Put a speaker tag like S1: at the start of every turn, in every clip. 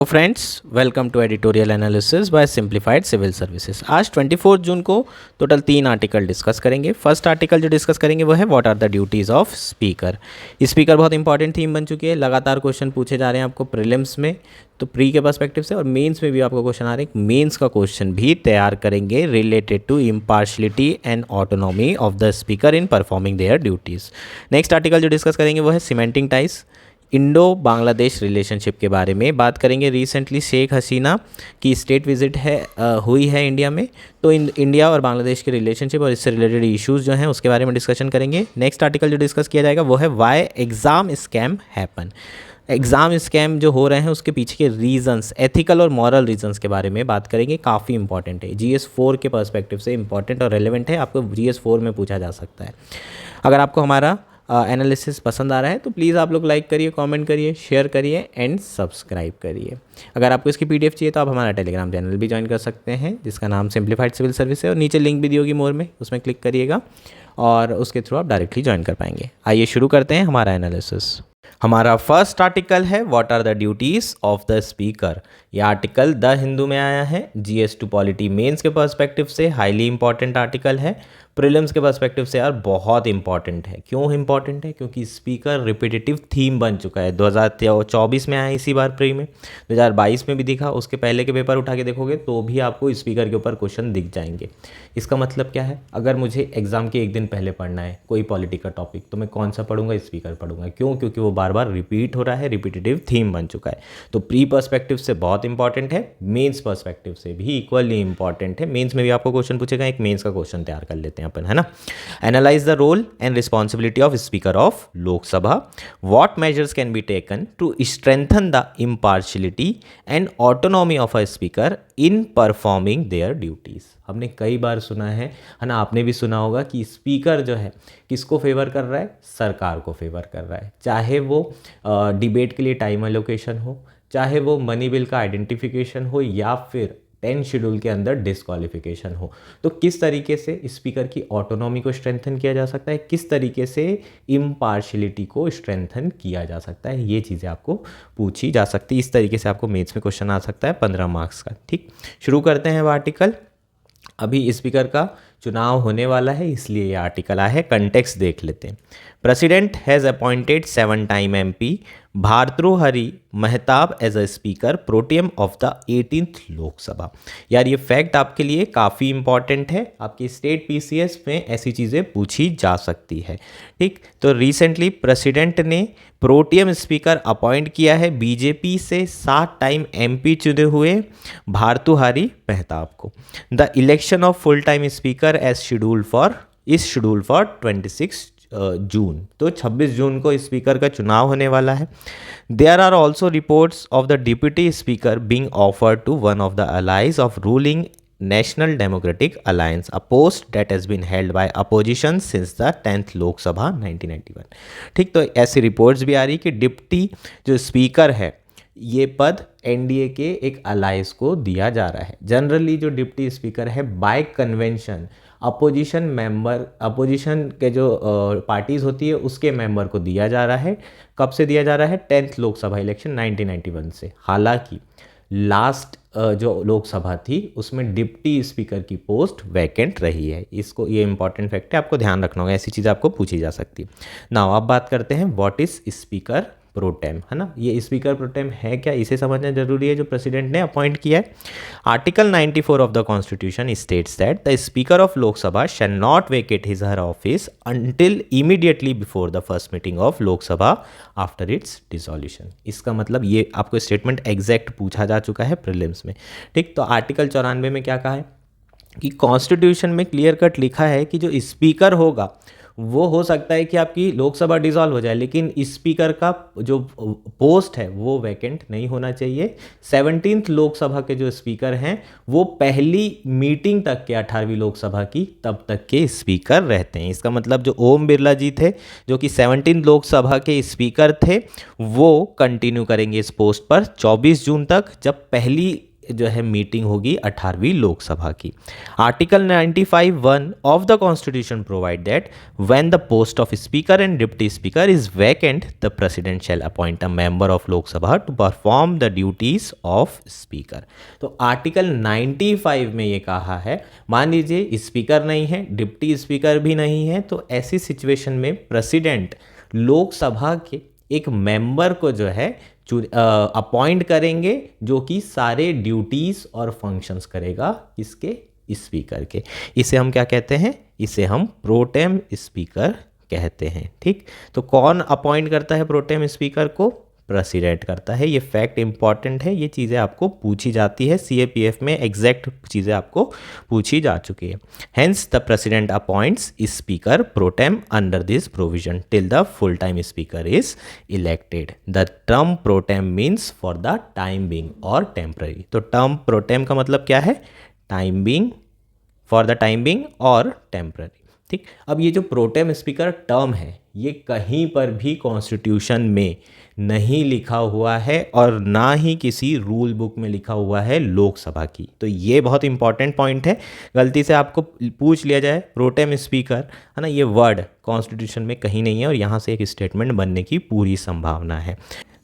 S1: तो friends, welcome to editorial analysis by simplified civil services. आज 24 जून को टोटल 3 आर्टिकल डिस्कस करेंगे। फर्स्ट आर्टिकल जो डिस्कस करेंगे वो है what are the duties of speaker. Speaker बहुत इंपॉर्टेंट थीम बन चुकी है। लगातार क्वेश्चन पूछे जा रहे हैं आपको प्रीलिम्स में, तो प्री के पर्सपेक्टिव से, और मेंस में भी आपको क्वेश्चन आ रहे हैं। मेंस का क्वेश्चन भी तैयार करेंगे related to impartiality and autonomy of the speaker in performing their duties. Next article जो डिस्कस करेंगे वो है cementing ties, Indo Bangladesh relationship के बारे में बात करेंगे। रिसेंटली शेख हसीना की स्टेट विजिट हुई है इंडिया में, तो इंडिया और बांग्लादेश के रिलेशनशिप और इससे रिलेटेड इश्यूज़ जो हैं उसके बारे में डिस्कशन करेंगे। नेक्स्ट आर्टिकल जो डिस्कस किया जाएगा वो है why exam scam happen. Exam scam जो हो रहे हैं उसके पीछे के रीजंस, एथिकल और मॉरल रीजंस के बारे में बात करेंगे। काफ़ी इंपॉर्टेंट है, GS4 के पर्सपेक्टिव से इंपॉर्टेंट और रेलेवेंट है, आपको GS4 में पूछा जा सकता है। अगर आपको हमारा एनालिसिस पसंद आ रहा है तो प्लीज़ आप लोग लाइक करिए, कमेंट करिए, शेयर करिए एंड सब्सक्राइब करिए। अगर आपको इसकी PDF चाहिए तो आप हमारा टेलीग्राम चैनल भी ज्वाइन कर सकते हैं जिसका नाम सिंप्लीफाइड सिविल सर्विस है, और नीचे लिंक भी दी होगी मोर में, उसमें क्लिक करिएगा और उसके थ्रू आप डायरेक्टली ज्वाइन कर पाएंगे। आइए शुरू करते हैं हमारा एनालिसिस। हमारा फर्स्ट आर्टिकल है what are the duties of the speaker. यह आर्टिकल द हिंदू में आया है। GS2 पॉलिटी मेंस के पर्सपेक्टिव से हाईली इंपॉर्टेंट आर्टिकल है। प्रीलिम्स के पर्सपेक्टिव से यार बहुत इंपॉर्टेंट है। क्यों इंपॉर्टेंट है? क्योंकि स्पीकर रिपीटेटिव थीम बन चुका है। 2024 में आया इसी बार प्री में, 2022 में भी दिखा, उसके पहले के पेपर उठा के देखोगे तो भी आपको स्पीकर के ऊपर क्वेश्चन दिख जाएंगे। इसका मतलब क्या है? अगर मुझे एग्जाम के एक दिन पहले पढ़ना है कोई पॉलिटी का टॉपिक, तो मैं कौन सा पढ़ूंगा? स्पीकर पढ़ूंगा। क्यों? क्योंकि वो बार बार रिपीट हो रहा है, रिपीटेटिव थीम बन चुका है। तो प्री पर्सपेक्टिव से बहुत इंपॉर्टेंट है, मेंस पर्सपेक्टिव से भी इक्वली इंपॉर्टेंट है। मेंस में भी आपको क्वेश्चन पूछेगा, एक मेंस का क्वेश्चन तैयार कर लेते हैं अपन, है ना। Analyze the role and responsibility of speaker of Lok Sabha. What measures can be taken to strengthen the impartiality and autonomy of a speaker in performing their duties. हमने कई बार सुना है ना, आपने भी सुना होगा कि स्पीकर जो है किसको फेवर कर रहा है? सरकार को फेवर कर रहा है। चाहे वो डिबेट के लिए टाइम एलोकेशन हो, चाहे वो मनी बिल का आइडेंटिफिकेशन हो, या फिर 10 शेड्यूल के अंदर डिस्क्वालिफिकेशन हो। तो किस तरीके से स्पीकर की ऑटोनॉमी को स्ट्रेंथन किया जा सकता है, किस तरीके से इम्पार्शियलिटी को स्ट्रेंथन किया जा सकता है, ये चीज़ें आपको पूछी जा सकती है। इस तरीके से आपको मेंस में क्वेश्चन आ सकता है 15 मार्क्स का। ठीक, शुरू करते हैं वो आर्टिकल। अभी स्पीकर का चुनाव होने वाला है, इसलिए ये आर्टिकल आया है। कंटेक्स्ट देख लेते हैं। President has appointed 7 time MP Bhartruhari Mahtab as a speaker protem of the 18th Loksabha. यार ये फैक्ट आपके लिए काफ़ी इंपॉर्टेंट है, आपकी स्टेट PCS में ऐसी चीज़ें पूछी जा सकती है। ठीक, तो रिसेंटली प्रेसिडेंट ने प्रोटियम स्पीकर अपॉइंट किया है बीजेपी से 7 टाइम MP चुने हुए भारतृहरि महताब को। The election of full time speaker as scheduled for 26 जून, तो 26 जून को स्पीकर का चुनाव होने वाला है। There are also reports of the deputy speaker being offered to one of the allies of ruling national democratic alliance, a post that has been held by opposition since the 10th Lok Sabha 1991। ठीक, तो ऐसी reports भी आ रही कि deputy जो speaker है ये पद NDA के एक अलायंस को दिया जा रहा है। जनरली जो डिप्टी स्पीकर है bye convention opposition member, opposition के जो पार्टीज़ होती है उसके मेंबर को दिया जा रहा है। कब से दिया जा रहा है? 10th लोकसभा इलेक्शन 1991 से। हालांकि लास्ट जो लोकसभा थी उसमें डिप्टी स्पीकर की पोस्ट वैकेंट रही है। इसको, ये इंपॉर्टेंट फैक्ट है, आपको ध्यान रखना होगा, ऐसी चीज़ आपको पूछी जा सकती है। नाउ अब बात करते हैं व्हाट इज स्पीकर प्रोटेम, है ना। ये स्पीकर प्रोटेम है क्या, इसे समझना जरूरी है, जो प्रेसिडेंट ने अपॉइंट किया है। Article 94 of the constitution states that the speaker of Lok Sabha shall not vacate his her office until immediately before the first meeting of Lok Sabha after it's dissolution. इसका मतलब ये आपको स्टेटमेंट एग्जैक्ट पूछा जा चुका है प्रीलिम्स में। ठीक, तो आर्टिकल 94 में क्या कहा है कि कॉन्स्टिट्यूशन में क्लियर कट लिखा है कि जो स्पीकर होगा वो हो सकता है कि आपकी लोकसभा डिसॉल्व हो जाए, लेकिन स्पीकर का जो पोस्ट है वो वैकेंट नहीं होना चाहिए। 17th लोकसभा के जो स्पीकर हैं वो पहली मीटिंग तक के 18वीं लोकसभा की तब तक के स्पीकर रहते हैं। इसका मतलब जो ओम बिरला जी थे जो कि 17th लोकसभा के स्पीकर थे, वो कंटिन्यू करेंगे इस पोस्ट पर 24 जून तक, जब पहली जो है मीटिंग होगी 18वीं लोकसभा की। Article 95(1) of the constitution provide that when the post of speaker and deputy speaker is vacant the president shall appoint a member of Lok Sabha to perform the duties of speaker. तो आर्टिकल 95 में ये कहा है, मान लीजिए स्पीकर नहीं है, deputy speaker भी नहीं है, तो ऐसी सिचुएशन में प्रेसिडेंट लोकसभा के एक मेंबर को जो है अपॉइंट करेंगे, जो कि सारे ड्यूटीज और फंक्शंस करेगा इसके स्पीकर के। इसे हम क्या कहते हैं? इसे हम प्रोटेम स्पीकर कहते हैं। ठीक, तो कौन अपॉइंट करता है प्रोटेम स्पीकर को? प्रेसिडेंट करता है। ये फैक्ट इंपॉर्टेंट है, ये चीज़ें आपको पूछी जाती है CAPF में, एग्जैक्ट चीज़ें आपको पूछी जा चुकी है। Hence the president appoints speaker pro tem under this provision till the full time speaker is elected. The term pro tem means for the time being और टेम्पररी। तो टर्म प्रोटेम का मतलब क्या है? Time being, for the time being और temporary. ठीक, अब ये जो प्रोटेम स्पीकर टर्म है, ये कहीं पर भी कॉन्स्टिट्यूशन में नहीं लिखा हुआ है और ना ही किसी रूल बुक में लिखा हुआ है लोकसभा की। तो ये बहुत इंपॉर्टेंट पॉइंट है, गलती से आपको पूछ लिया जाए प्रोटेम स्पीकर, है ना, ये वर्ड कॉन्स्टिट्यूशन में कहीं नहीं है और यहाँ से एक स्टेटमेंट बनने की पूरी संभावना है।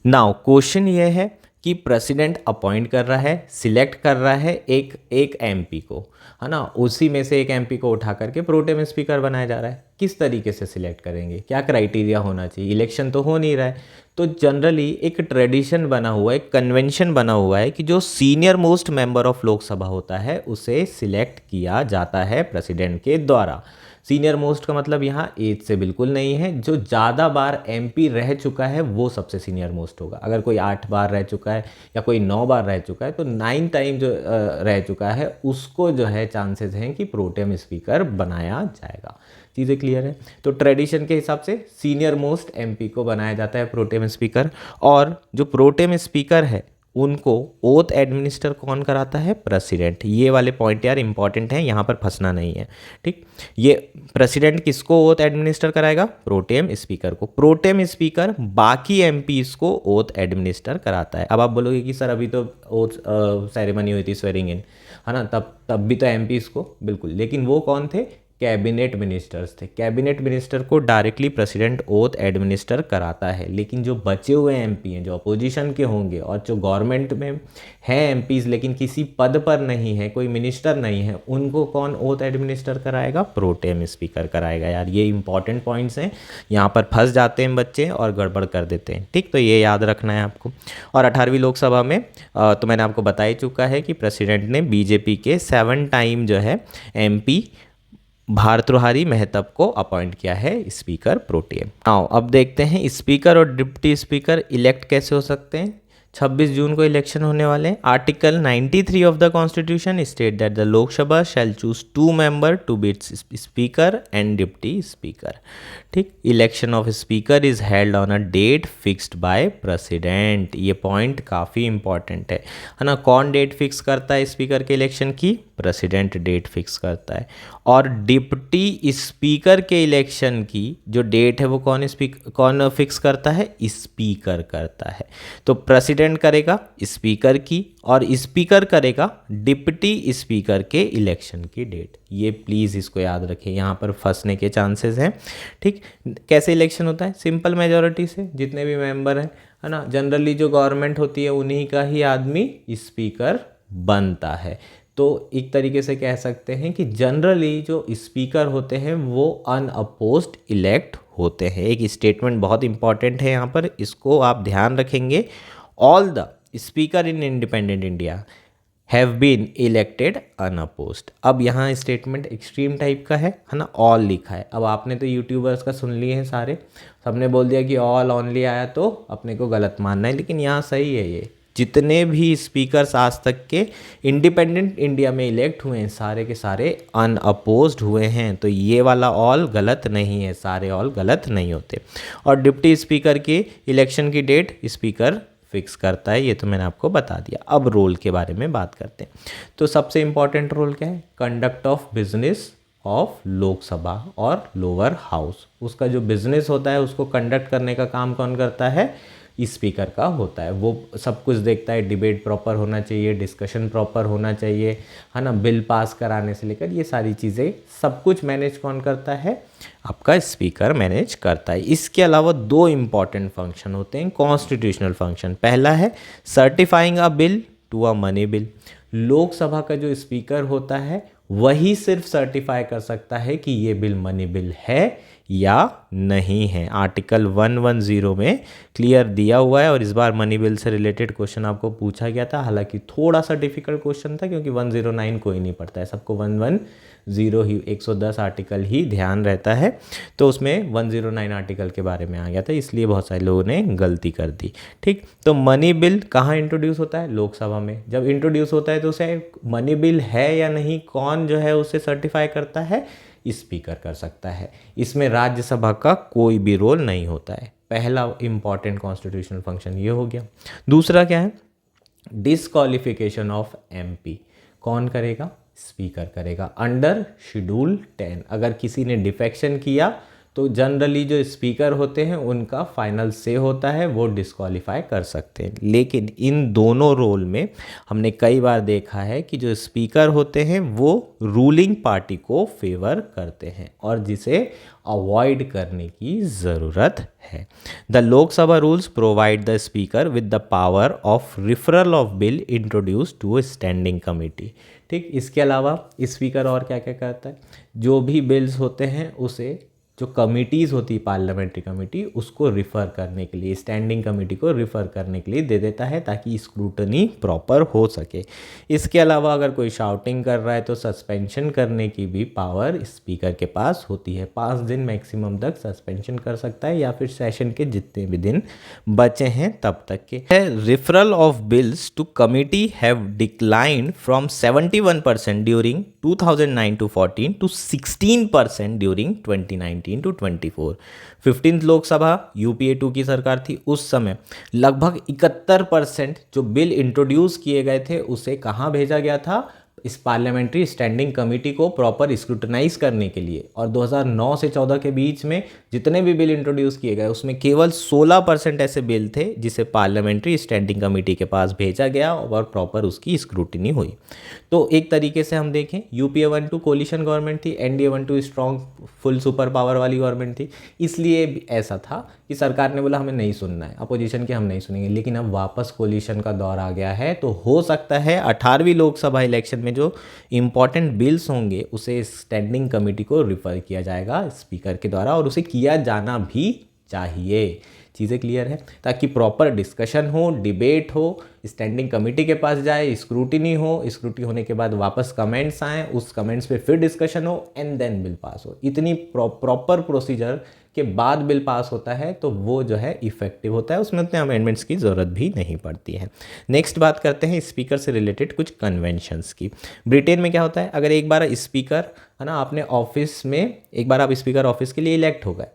S1: नाउ क्वेश्चन ये है कि प्रेसिडेंट अपॉइंट कर रहा है, सिलेक्ट कर रहा है एक MP को, है ना, उसी में से एक MP को उठा करके प्रोटेम स्पीकर बनाया जा रहा है। किस तरीके से सिलेक्ट करेंगे? क्या क्राइटेरिया होना चाहिए? इलेक्शन तो हो नहीं रहा है, तो जनरली एक ट्रेडिशन बना हुआ है, एक कन्वेंशन बना हुआ है कि जो senior most member of Lok Sabha होता है उसे सिलेक्ट किया जाता है प्रेसिडेंट के द्वारा। सीनियर मोस्ट का मतलब यहाँ एज से बिल्कुल नहीं है, जो ज़्यादा बार MP रह चुका है वो सबसे सीनियर मोस्ट होगा। अगर कोई 8 बार रह चुका है या कोई 9 बार रह चुका है, तो 9 टाइम जो रह चुका है उसको जो है चांसेस हैं कि प्रोटेम स्पीकर बनाया जाएगा। चीज़ें क्लियर है? तो ट्रेडिशन के हिसाब से सीनियर मोस्ट MP को बनाया जाता है प्रोटेम स्पीकर, और जो प्रोटेम स्पीकर है उनको ओथ एडमिनिस्टर कौन कराता है? प्रेसिडेंट। ये वाले पॉइंट यार इंपॉर्टेंट हैं, यहाँ पर फंसना नहीं है। ठीक, ये प्रेसिडेंट किसको ओथ एडमिनिस्टर कराएगा? प्रोटेम स्पीकर को। प्रोटेम स्पीकर बाकी MPs को ओथ एडमिनिस्टर कराता है। अब आप बोलोगे कि सर अभी तो ओथ सेरेमनी हुई थी, स्वेरिंग इन, है ना, तब भी तो MPs को, बिल्कुल, लेकिन वो कौन थे? कैबिनेट मिनिस्टर्स थे। कैबिनेट मिनिस्टर को डायरेक्टली प्रेसिडेंट ओथ एडमिनिस्टर कराता है, लेकिन जो बचे हुए MP हैं, जो अपोजिशन के होंगे और जो गवर्नमेंट में हैं MPs लेकिन किसी पद पर नहीं है, कोई मिनिस्टर नहीं है, उनको कौन ओथ एडमिनिस्टर कराएगा? प्रोटेम स्पीकर कराएगा। यार ये इंपॉर्टेंट पॉइंट्स हैं, यहाँ पर फंस जाते हैं बच्चे और गड़बड़ कर देते हैं। ठीक, तो ये याद रखना है आपको। और 18वीं लोकसभा में तो मैंने आपको बता ही चुका है कि प्रेसिडेंट ने BJP के 7 टाइम जो है MP भारतृहारी मेहताब को अपॉइंट किया है स्पीकर प्रोटेम। आओ अब देखते हैं स्पीकर और डिप्टी स्पीकर इलेक्ट कैसे हो सकते हैं। 26 जून को इलेक्शन होने वाले हैं। Article 93 of the constitution state that the Loksabha shall choose 2 member to be its speaker and deputy speaker. ठीक, election of speaker is held on a date fixed by president. ये पॉइंट काफ़ी इंपॉर्टेंट है ना। कौन date fix करता है speaker के election की? प्रेसिडेंट डेट फिक्स करता है। और डिप्टी स्पीकर के इलेक्शन की जो डेट है वो कौन फिक्स करता है? स्पीकर करता है। तो प्रेसिडेंट करेगा स्पीकर की और स्पीकर करेगा डिप्टी स्पीकर के इलेक्शन की डेट। ये प्लीज़ इसको याद रखें, यहाँ पर फंसने के चांसेस हैं। ठीक, कैसे इलेक्शन होता है? सिंपल मेजॉरिटी से, जितने भी मेंबर हैं, है ना, जनरली जो गवर्नमेंट होती है उन्हीं का ही आदमी स्पीकर बनता है। तो एक तरीके से कह सकते हैं कि जनरली जो स्पीकर होते हैं वो अनअपोज्ड इलेक्ट होते हैं। एक स्टेटमेंट बहुत इंपॉर्टेंट है यहाँ पर, इसको आप ध्यान रखेंगे। All the speaker in independent India have been elected unopposed. अब यहाँ स्टेटमेंट एक्सट्रीम टाइप का है ना, ऑल लिखा है। अब आपने तो यूट्यूबर्स का सुन लिए हैं सारे, सबने बोल दिया कि ऑल ओनली आया तो अपने को गलत मानना है, लेकिन यहाँ सही है। ये जितने भी स्पीकर्स आज तक के इंडिपेंडेंट इंडिया में इलेक्ट हुए हैं सारे के सारे अनअपोज्ड हुए हैं। तो ये वाला ऑल गलत नहीं है, सारे ऑल गलत नहीं होते। और डिप्टी स्पीकर की इलेक्शन की डेट स्पीकर फिक्स करता है, ये तो मैंने आपको बता दिया। अब रोल के बारे में बात करते हैं। तो सबसे इंपॉर्टेंट रोल क्या है? Conduct of business of Lok Sabha और लोअर हाउस। उसका जो बिजनेस होता है उसको कंडक्ट करने का काम कौन करता है? स्पीकर का होता है। वो सब कुछ देखता है, डिबेट प्रॉपर होना चाहिए, डिस्कशन प्रॉपर होना चाहिए, है ना, बिल पास कराने से लेकर ये सारी चीज़ें सब कुछ मैनेज कौन करता है, आपका स्पीकर मैनेज करता है। इसके अलावा दो इम्पॉर्टेंट फंक्शन होते हैं कॉन्स्टिट्यूशनल फंक्शन। पहला है certifying a bill to a money bill. Lok Sabha का जो स्पीकर होता है वही सिर्फ सर्टिफाई कर सकता है कि ये बिल मनी बिल है या नहीं है। आर्टिकल 110 में क्लियर दिया हुआ है और इस बार मनी बिल से रिलेटेड क्वेश्चन आपको पूछा गया था, हालांकि थोड़ा सा डिफिकल्ट क्वेश्चन था क्योंकि 109 कोई नहीं पढ़ता है, सबको 110 ही 110 आर्टिकल ही ध्यान रहता है, तो उसमें 109 आर्टिकल के बारे में आ गया था, इसलिए बहुत सारे लोगों ने गलती कर दी। ठीक, तो मनी बिल कहाँ इंट्रोड्यूस होता है, लोकसभा में। जब इंट्रोड्यूस होता है तो उसे मनी बिल है या नहीं कौन जो है उसे सर्टिफाई करता है, स्पीकर कर सकता है। इसमें राज्यसभा का कोई भी रोल नहीं होता है। पहला इंपॉर्टेंट कॉन्स्टिट्यूशनल फंक्शन ये हो गया। दूसरा क्या है, डिस्क्वालिफिकेशन ऑफ एमपी कौन करेगा, स्पीकर करेगा। अंडर शेड्यूल 10 अगर किसी ने डिफेक्शन किया तो जनरली जो स्पीकर होते हैं उनका फाइनल से होता है, वो डिस्क्वालीफाई कर सकते हैं। लेकिन इन दोनों रोल में हमने कई बार देखा है कि जो स्पीकर होते हैं वो रूलिंग पार्टी को फेवर करते हैं और जिसे अवॉइड करने की ज़रूरत है। The Lok Sabha rules provide the speaker with the power of referral of bill introduce to standing committee. ठीक, इसके अलावा स्पीकर और क्या क्या करता है, जो भी बिल्स होते हैं उसे जो कमिटीज़ होती है पार्लियामेंट्री कमेटी उसको रिफ़र करने के लिए, स्टैंडिंग कमेटी को रिफ़र करने के लिए दे देता है ताकि स्क्रूटनी प्रॉपर हो सके। इसके अलावा अगर कोई शाउटिंग कर रहा है तो सस्पेंशन करने की भी पावर स्पीकर के पास होती है। 5 दिन मैक्सिमम तक सस्पेंशन कर सकता है या फिर सेशन के जितने भी दिन बचे हैं तब तक के। Referral of bills to committee have declined from 71% during 2009 to 14 to 16% during 2019 to 24। 15th Lok Sabha UPA 2 की सरकार थी, उस समय लगभग 71% जो बिल इंट्रोड्यूस किए गए थे उसे कहाँ भेजा गया था, इस पार्लियामेंट्री स्टैंडिंग कमेटी को प्रॉपर स्क्रूटनाइज करने के लिए। और 2009 से 14 के बीच में जितने भी बिल इंट्रोड्यूस किए गए उसमें केवल 16% ऐसे बिल थे जिसे पार्लियामेंट्री स्टैंडिंग कमेटी के पास भेजा गया और प्रॉपर उसकी स्क्रूटनी हुई। तो एक तरीके से हम देखें यूपीए 1-2 कोलिशन गवर्नमेंट थी, NDA 1-2 strong full super power वाली गवर्नमेंट थी, इसलिए ऐसा था कि सरकार ने बोला हमें नहीं सुनना है, अपोजिशन के हम नहीं सुनेंगे। लेकिन अब वापस कोलिशन का दौर आ गया है तो हो सकता है 18वीं लोकसभा इलेक्शन में जो इंपॉर्टेंट बिल्स होंगे उसे स्टैंडिंग कमेटी को रिफ़र किया जाएगा स्पीकर के द्वारा, और उसे किया जाना भी चाहिए। चीज़ें क्लियर है, ताकि प्रॉपर डिस्कशन हो, डिबेट हो, स्टैंडिंग कमेटी के पास जाए, स्क्रूटिनी हो, स्क्रूटिनी होने के बाद वापस कमेंट्स आएँ, उस कमेंट्स पे फिर डिस्कशन हो एंड देन बिल पास हो। इतनी प्रॉपर प्रोसीजर के बाद बिल पास होता है तो वो जो है इफेक्टिव होता है, उसमें उतने अमेंडमेंट्स की ज़रूरत भी नहीं पड़ती है। नेक्स्ट बात करते हैं स्पीकर से रिलेटेड कुछ कन्वेंशंस की। ब्रिटेन में क्या होता है, अगर एक बार स्पीकर है ना आपने ऑफिस में, एक बार आप स्पीकर ऑफिस के लिए इलेक्ट हो गए,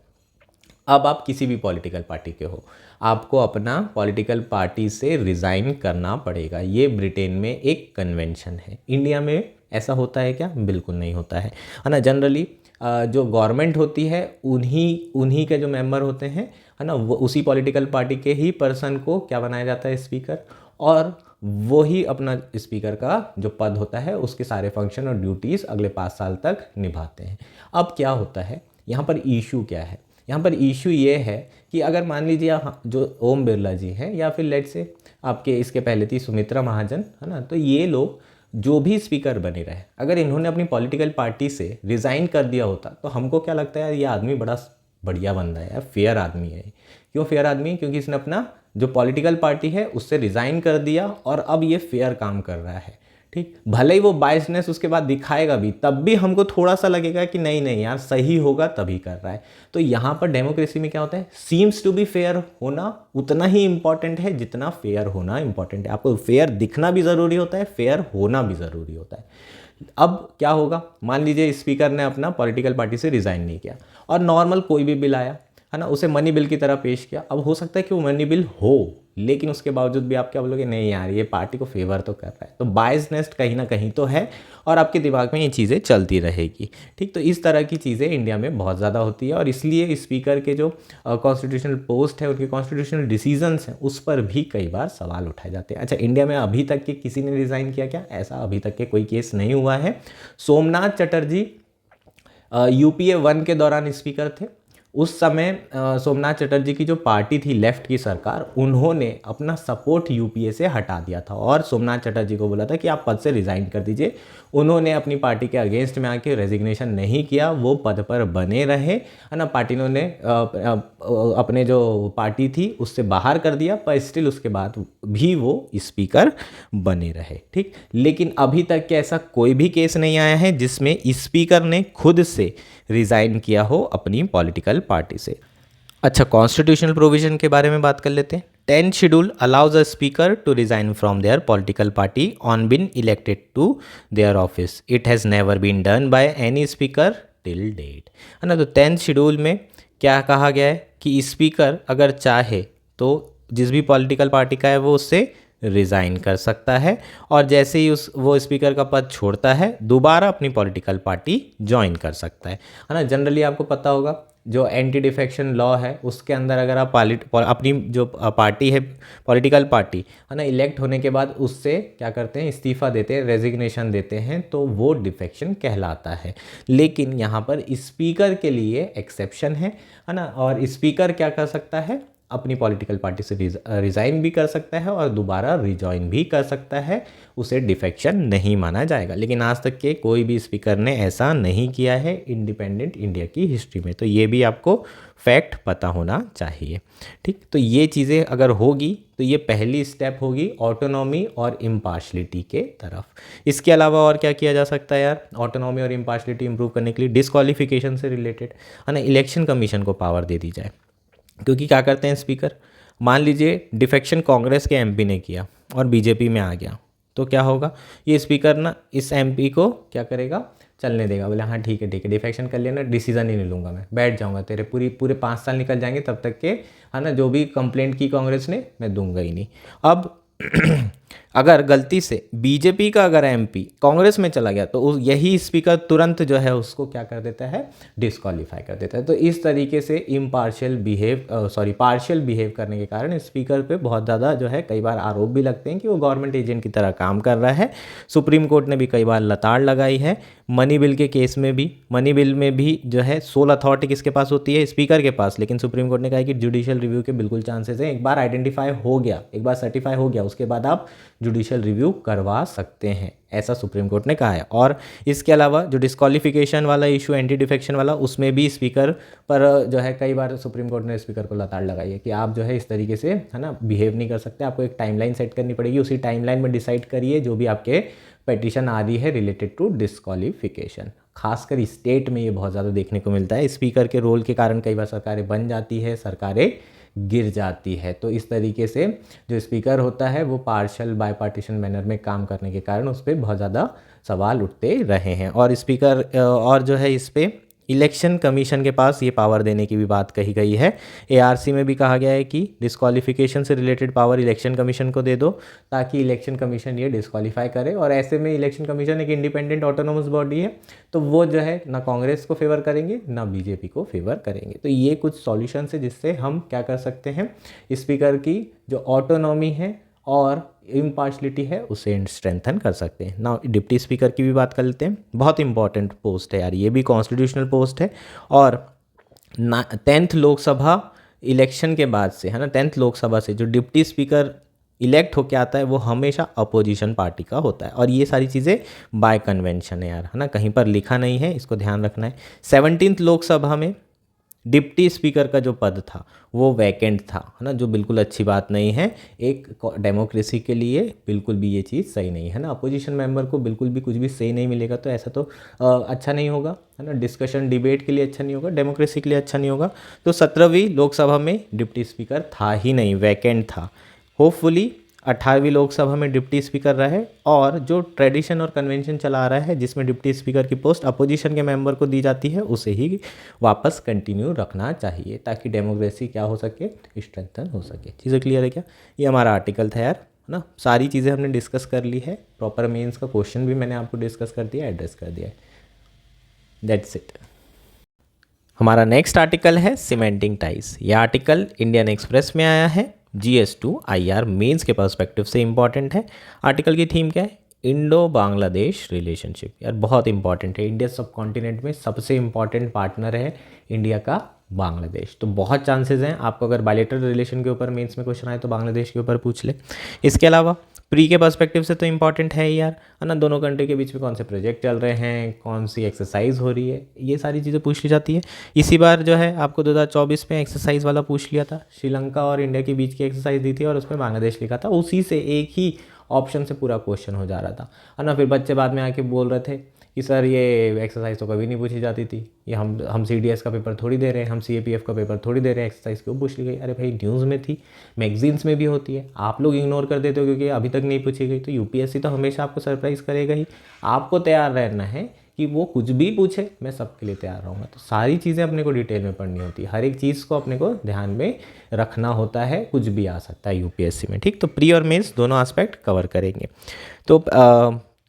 S1: अब आप किसी भी पॉलिटिकल पार्टी के हो, आपको अपना पॉलिटिकल पार्टी से रिज़ाइन करना पड़ेगा। ये ब्रिटेन में एक कन्वेंशन है। इंडिया में ऐसा होता है क्या, बिल्कुल नहीं होता है ना। जनरली जो गवर्नमेंट होती है उन्हीं के जो मेंबर होते हैं है ना, वो उसी पॉलिटिकल पार्टी के ही पर्सन को क्या बनाया जाता है स्पीकर, और वो ही अपना स्पीकर का जो पद होता है उसके सारे फंक्शन और ड्यूटीज़ अगले 5 साल तक निभाते हैं। अब क्या होता है यहाँ पर, इशू क्या है, यहाँ पर इशू ये है कि अगर मान लीजिए जो ओम बिरला जी हैं या फिर लेट से आपके इसके पहले थी सुमित्रा महाजन है ना, तो ये लोग जो भी स्पीकर बने रहे, अगर इन्होंने अपनी पॉलिटिकल पार्टी से रिज़ाइन कर दिया होता तो हमको क्या लगता है यार ये आदमी बड़ा बढ़िया बंदा है यार, फेयर आदमी है। क्यों फेयर आदमी है, क्योंकि इसने अपना जो पॉलिटिकल पार्टी है उससे रिज़ाइन कर दिया और अब ये फेयर काम कर रहा है। ठीक, भले ही वो बायसनेस उसके बाद दिखाएगा भी, तब भी हमको थोड़ा सा लगेगा कि नहीं नहीं यार सही होगा तभी कर रहा है। तो यहाँ पर डेमोक्रेसी में क्या होता है, सीम्स टू बी फेयर होना उतना ही इंपॉर्टेंट है जितना फेयर होना इंपॉर्टेंट है। आपको फेयर दिखना भी ज़रूरी होता है, फेयर होना भी ज़रूरी होता है। अब क्या होगा, मान लीजिए स्पीकर ने अपना पॉलिटिकल पार्टी से रिज़ाइन नहीं किया और नॉर्मल कोई भी बिल आया है ना, उसे मनी बिल की तरह पेश किया। अब हो सकता है कि वो मनी बिल हो लेकिन उसके बावजूद भी आप क्या बोलोगे, नहीं यार ये पार्टी को फेवर तो कर रहा है। तो बायसनेस कहीं ना कहीं तो है और आपके दिमाग में ये चीज़ें चलती रहेगी। ठीक, तो इस तरह की चीज़ें इंडिया में बहुत ज़्यादा होती है और इसलिए स्पीकर के जो कॉन्स्टिट्यूशनल पोस्ट है, उनके कॉन्स्टिट्यूशनल डिसीजंस हैं, उस पर भी कई बार सवाल उठाए जाते हैं। अच्छा, इंडिया में अभी तक के किसी ने रिज़ाइन किया क्या? ऐसा अभी तक के कोई केस नहीं हुआ है। सोमनाथ चटर्जी UPA 1 के दौरान स्पीकर थे। उस समय सोमनाथ चटर्जी की जो पार्टी थी, लेफ्ट की सरकार, उन्होंने अपना सपोर्ट UPA से हटा दिया था और सोमनाथ चटर्जी को बोला था कि आप पद से रिज़ाइन कर दीजिए। उन्होंने अपनी पार्टी के अगेंस्ट में आके रेजिग्नेशन नहीं किया, वो पद पर बने रहे, है ना। पार्टी ने अपने जो पार्टी थी उससे बाहर कर दिया, पर स्टिल उसके बाद भी वो स्पीकर बने रहे। ठीक, लेकिन अभी तक के ऐसा कोई भी केस नहीं आया है जिसमें स्पीकर ने खुद से रिज़ाइन किया हो अपनी पॉलिटिकल पार्टी से। अच्छा, कॉन्स्टिट्यूशनल प्रोविजन के बारे में बात कर लेते हैं। 10th schedule allows a speaker to resign from their political party on been elected to their office. It has never been done by any speaker till date, है ना। तो 10th शेड्यूल में क्या कहा गया है कि स्पीकर अगर चाहे तो जिस भी पॉलिटिकल पार्टी का है वो उससे रिज़ाइन कर सकता है और जैसे ही वो स्पीकर का पद छोड़ता है दोबारा अपनी पॉलिटिकल पार्टी ज्वाइन कर सकता है ना। जनरली आपको पता होगा जो एंटी डिफेक्शन लॉ है उसके अंदर अगर आप अपनी जो पार्टी है, पॉलिटिकल पार्टी, है ना, इलेक्ट होने के बाद उससे क्या करते हैं, इस्तीफ़ा देते हैं, रेजिग्नेशन देते हैं, तो वो डिफेक्शन कहलाता है। लेकिन यहाँ पर स्पीकर के लिए एक्सेप्शन है ना। और स्पीकर क्या कर सकता है, अपनी पॉलिटिकल पार्टी से रिज़ाइन भी कर सकता है और दोबारा रिजॉइन भी कर सकता है, उसे डिफेक्शन नहीं माना जाएगा। लेकिन आज तक के कोई भी स्पीकर ने ऐसा नहीं किया है इंडिपेंडेंट इंडिया की हिस्ट्री में, तो ये भी आपको फैक्ट पता होना चाहिए। ठीक, तो ये चीज़ें अगर होगी तो ये पहली स्टेप होगी ऑटोनॉमी और इम्पार्शलिटी के तरफ। इसके अलावा और क्या किया जा सकता है यार ऑटोनॉमी और इम्पार्शलिटी इंप्रूव करने के लिए? डिस्क्वालिफिकेशन से रिलेटेड, है ना, इलेक्शन कमीशन को पावर दे दी जाए। क्योंकि क्या करते हैं स्पीकर, मान लीजिए डिफेक्शन कांग्रेस के MP ने किया और बीजेपी में आ गया, तो क्या होगा, ये स्पीकर ना इस MP को क्या करेगा, चलने देगा, बोले हाँ ठीक है डिफेक्शन कर लिया ना, डिसीजन ही नहीं लूँगा, मैं बैठ जाऊँगा, तेरे पूरे 5 साल निकल जाएंगे तब तक के, है ना, जो भी कंप्लेंट की कांग्रेस ने मैं दूंगा ही नहीं। अब अगर गलती से बीजेपी का अगर MP कांग्रेस में चला गया तो यही स्पीकर तुरंत जो है उसको क्या कर देता है, डिस्क्वालीफाई कर देता है। तो इस तरीके से पार्शियल बिहेव करने के कारण स्पीकर पे बहुत ज़्यादा जो है कई बार आरोप भी लगते हैं कि वो गवर्नमेंट एजेंट की तरह काम कर रहा है। सुप्रीम कोर्ट ने भी कई बार लताड़ लगाई है। मनी बिल के केस में भी, मनी बिल में भी जो है सोल अथॉरिटी किसके पास होती है, स्पीकर के पास, लेकिन सुप्रीम कोर्ट ने कहा कि जुडिशियल रिव्यू के बिल्कुल चांसेस हैं। एक बार आइडेंटिफाई हो गया, एक बार सर्टिफाई हो गया, उसके बाद आप जुडिशियल रिव्यू करवा सकते हैं, ऐसा सुप्रीम कोर्ट ने कहा है। और इसके अलावा जो डिस्क्वालिफिकेशन वाला इशू, एंटी डिफेक्शन वाला, उसमें भी स्पीकर पर जो है कई बार सुप्रीम कोर्ट ने स्पीकर को लताड़ लगाई है कि आप जो है इस तरीके से, है ना, बिहेव नहीं कर सकते, आपको एक टाइमलाइन सेट करनी पड़ेगी, उसी टाइमलाइन में डिसाइड करिए जो भी आपके पिटीशन आ रही है रिलेटेड टू डिस्क्वालिफिकेशन। खासकर स्टेट में ये बहुत ज़्यादा देखने को मिलता है। स्पीकर के रोल के कारण कई बार सरकारें बन जाती है, सरकारें गिर जाती है। तो इस तरीके से जो स्पीकर होता है वो पार्शियल बायपार्टीशन मैनर में काम करने के कारण उस पर बहुत ज़्यादा सवाल उठते रहे हैं। और स्पीकर और जो है इस पर इलेक्शन कमीशन के पास ये पावर देने की भी बात कही गई है। ARC में भी कहा गया है कि डिस्क्वालिफिकेशन से रिलेटेड पावर इलेक्शन कमीशन को दे दो ताकि इलेक्शन कमीशन ये डिस्क्वालीफाई करे। और ऐसे में इलेक्शन कमीशन एक इंडिपेंडेंट ऑटोनोमस बॉडी है, तो वो जो है ना कांग्रेस को फेवर करेंगे ना बीजेपी को फेवर करेंगे। तो ये कुछ सॉल्यूशन है जिससे हम क्या कर सकते हैं, स्पीकर की जो ऑटोनॉमी है और इम्पार्शलिटी है उसे स्ट्रेंथन कर सकते हैं। ना डिप्टी स्पीकर की भी बात कर लेते हैं। बहुत इंपॉर्टेंट पोस्ट है यार, ये भी कॉन्स्टिट्यूशनल पोस्ट है। और 10th लोकसभा इलेक्शन के बाद से, है ना, 10th लोकसभा से जो डिप्टी स्पीकर इलेक्ट होके आता है वो हमेशा अपोजिशन पार्टी का होता है। और ये सारी चीज़ें बाय कन्वेंशन है यार, है ना, कहीं पर लिखा नहीं है, इसको ध्यान रखना है। 17th लोकसभा में डिप्टी स्पीकर का जो पद था वो वैकेंट था, है ना, जो बिल्कुल अच्छी बात नहीं है। एक डेमोक्रेसी के लिए बिल्कुल भी ये चीज़ सही नहीं है ना। अपोजिशन मेंबर को बिल्कुल भी कुछ भी सही नहीं मिलेगा तो ऐसा तो अच्छा नहीं होगा, है ना। डिस्कशन डिबेट के लिए अच्छा नहीं होगा, डेमोक्रेसी के लिए अच्छा नहीं होगा। तो 17वीं लोकसभा में डिप्टी स्पीकर था ही नहीं, वैकेंट था। होपफुली 18वीं लोकसभा में डिप्टी स्पीकर रहे, और जो ट्रेडिशन और कन्वेंशन चला आ रहा है जिसमें डिप्टी स्पीकर की पोस्ट अपोजिशन के मेंबर को दी जाती है, उसे ही वापस कंटिन्यू रखना चाहिए ताकि डेमोक्रेसी क्या हो सके, स्ट्रेंथन हो सके। चीज़ें क्लियर है क्या? ये हमारा आर्टिकल था यार, है ना। सारी चीज़ें हमने डिस्कस कर ली है, प्रॉपर मेंस का क्वेश्चन भी मैंने आपको डिस्कस कर दिया, एड्रेस कर दिया है। That's it. हमारा नेक्स्ट आर्टिकल है सीमेंटिंग टाइज। यह आर्टिकल इंडियन एक्सप्रेस में आया है, GS2 IR मेंस के पर्सपेक्टिव से इंपॉर्टेंट है। आर्टिकल की थीम क्या है? Indo Bangladesh relationship. यार बहुत इंपॉर्टेंट है, इंडिया सब कॉन्टिनेंट में सबसे इंपॉर्टेंट पार्टनर है इंडिया का बांग्लादेश। तो बहुत चांसेस हैं आपको अगर बायलैटरल रिलेशन के ऊपर मेंस में क्वेश्चन आए तो बांग्लादेश के ऊपर पूछ ले। इसके अलावा प्री के पर्सपेक्टिव से तो इंपॉर्टेंट है यार, है ना। दोनों कंट्री के बीच में कौन से प्रोजेक्ट चल रहे हैं, कौन सी एक्सरसाइज हो रही है, ये सारी चीज़ें पूछ ली जाती है। इसी बार जो है आपको 2024 में एक्सरसाइज वाला पूछ लिया था, श्रीलंका और इंडिया के बीच की एक्सरसाइज दी थी और उसमें बांग्लादेश लिखा था, उसी से एक ही ऑप्शन से पूरा क्वेश्चन हो जा रहा था, है ना। फिर बच्चे बाद में आके बोल रहे थे कि सर ये एक्सरसाइज तो कभी नहीं पूछी जाती थी, ये हम CDS का पेपर थोड़ी दे रहे हैं, हम CAPF का पेपर थोड़ी दे रहे हैं, एक्सरसाइज क्यों पूछ ली गई? अरे भाई न्यूज़ में थी, मैगजीन्स में भी होती है, आप लोग इग्नोर कर देते हो क्योंकि अभी तक नहीं पूछी गई। तो UPSC तो हमेशा आपको सरप्राइज़ करेगा ही, आपको तैयार रहना है कि वो कुछ भी पूछे मैं सबके लिए तैयार रहूँगा। तो सारी चीज़ें अपने को डिटेल में पढ़नी होती है, हर एक चीज़ को अपने को ध्यान में रखना होता है, कुछ भी आ सकता है UPSC में, ठीक। तो प्री और मेंस दोनों एस्पेक्ट कवर करेंगे। तो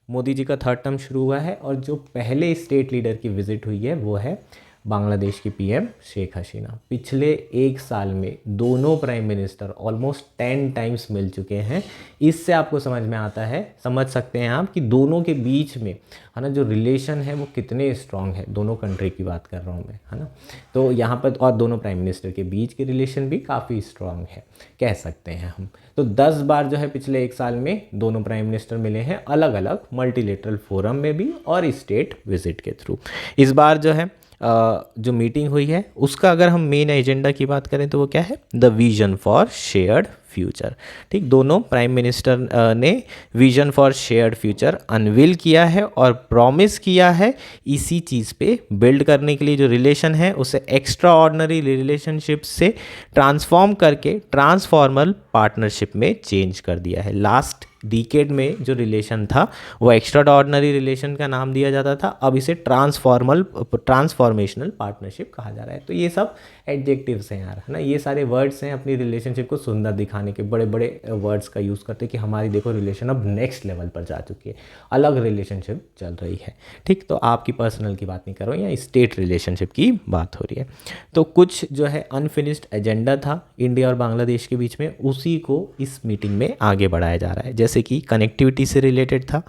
S1: मोदी जी का थर्ड टर्म शुरू हुआ है और जो पहले स्टेट लीडर की विजिट हुई है वो है बांग्लादेश की PM शेख हसीना। पिछले एक साल में दोनों प्राइम मिनिस्टर ऑलमोस्ट 10 टाइम्स मिल चुके हैं। इससे आपको समझ में आता है, समझ सकते हैं आप कि दोनों के बीच में, है ना, जो रिलेशन है वो कितने स्ट्रांग है। दोनों कंट्री की बात कर रहा हूँ मैं, है ना। तो यहाँ पर और दोनों प्राइम मिनिस्टर के बीच की रिलेशन भी काफ़ी स्ट्रांग है, कह सकते हैं हम। तो 10 बार जो है पिछले एक साल में दोनों प्राइम मिनिस्टर मिले हैं, अलग अलग मल्टीलेटरल फोरम में भी और स्टेट विजिट के थ्रू। इस बार जो है जो मीटिंग हुई है उसका अगर हम मेन एजेंडा की बात करें तो वो क्या है? The vision for shared future, ठीक। दोनों प्राइम मिनिस्टर ने vision for shared future unveil किया है और प्रॉमिस किया है इसी चीज़ पे बिल्ड करने के लिए जो रिलेशन है उसे एक्स्ट्रा ऑर्डिनरी रिलेशनशिप से ट्रांसफॉर्म करके ट्रांसफॉर्मल पार्टनरशिप में चेंज कर दिया है। लास्ट डिकेड में जो रिलेशन था वो एक्स्ट्रा ऑर्डिनरी रिलेशन का नाम दिया जाता था, अब इसे ट्रांसफॉर्मेशनल पार्टनरशिप कहा जा रहा है। तो ये सब एडजेक्टिव्स हैं यार, है ना। ये सारे वर्ड्स हैं अपनी रिलेशनशिप को सुंदर दिखाने के, बड़े बड़े वर्ड्स का यूज़ करते हैं कि हमारी देखो रिलेशन अब नेक्स्ट लेवल पर जा चुकी है, अलग रिलेशनशिप चल रही है, ठीक। तो आपकी पर्सनल की बात नहीं कर रहा हूँ, या स्टेट रिलेशनशिप की बात हो रही है। तो कुछ जो है अनफिनिश्ड एजेंडा था इंडिया और बांग्लादेश के बीच में, उसी को इस मीटिंग में आगे बढ़ाया जा रहा है। जैसे कि कनेक्टिविटी से रिलेटेड था,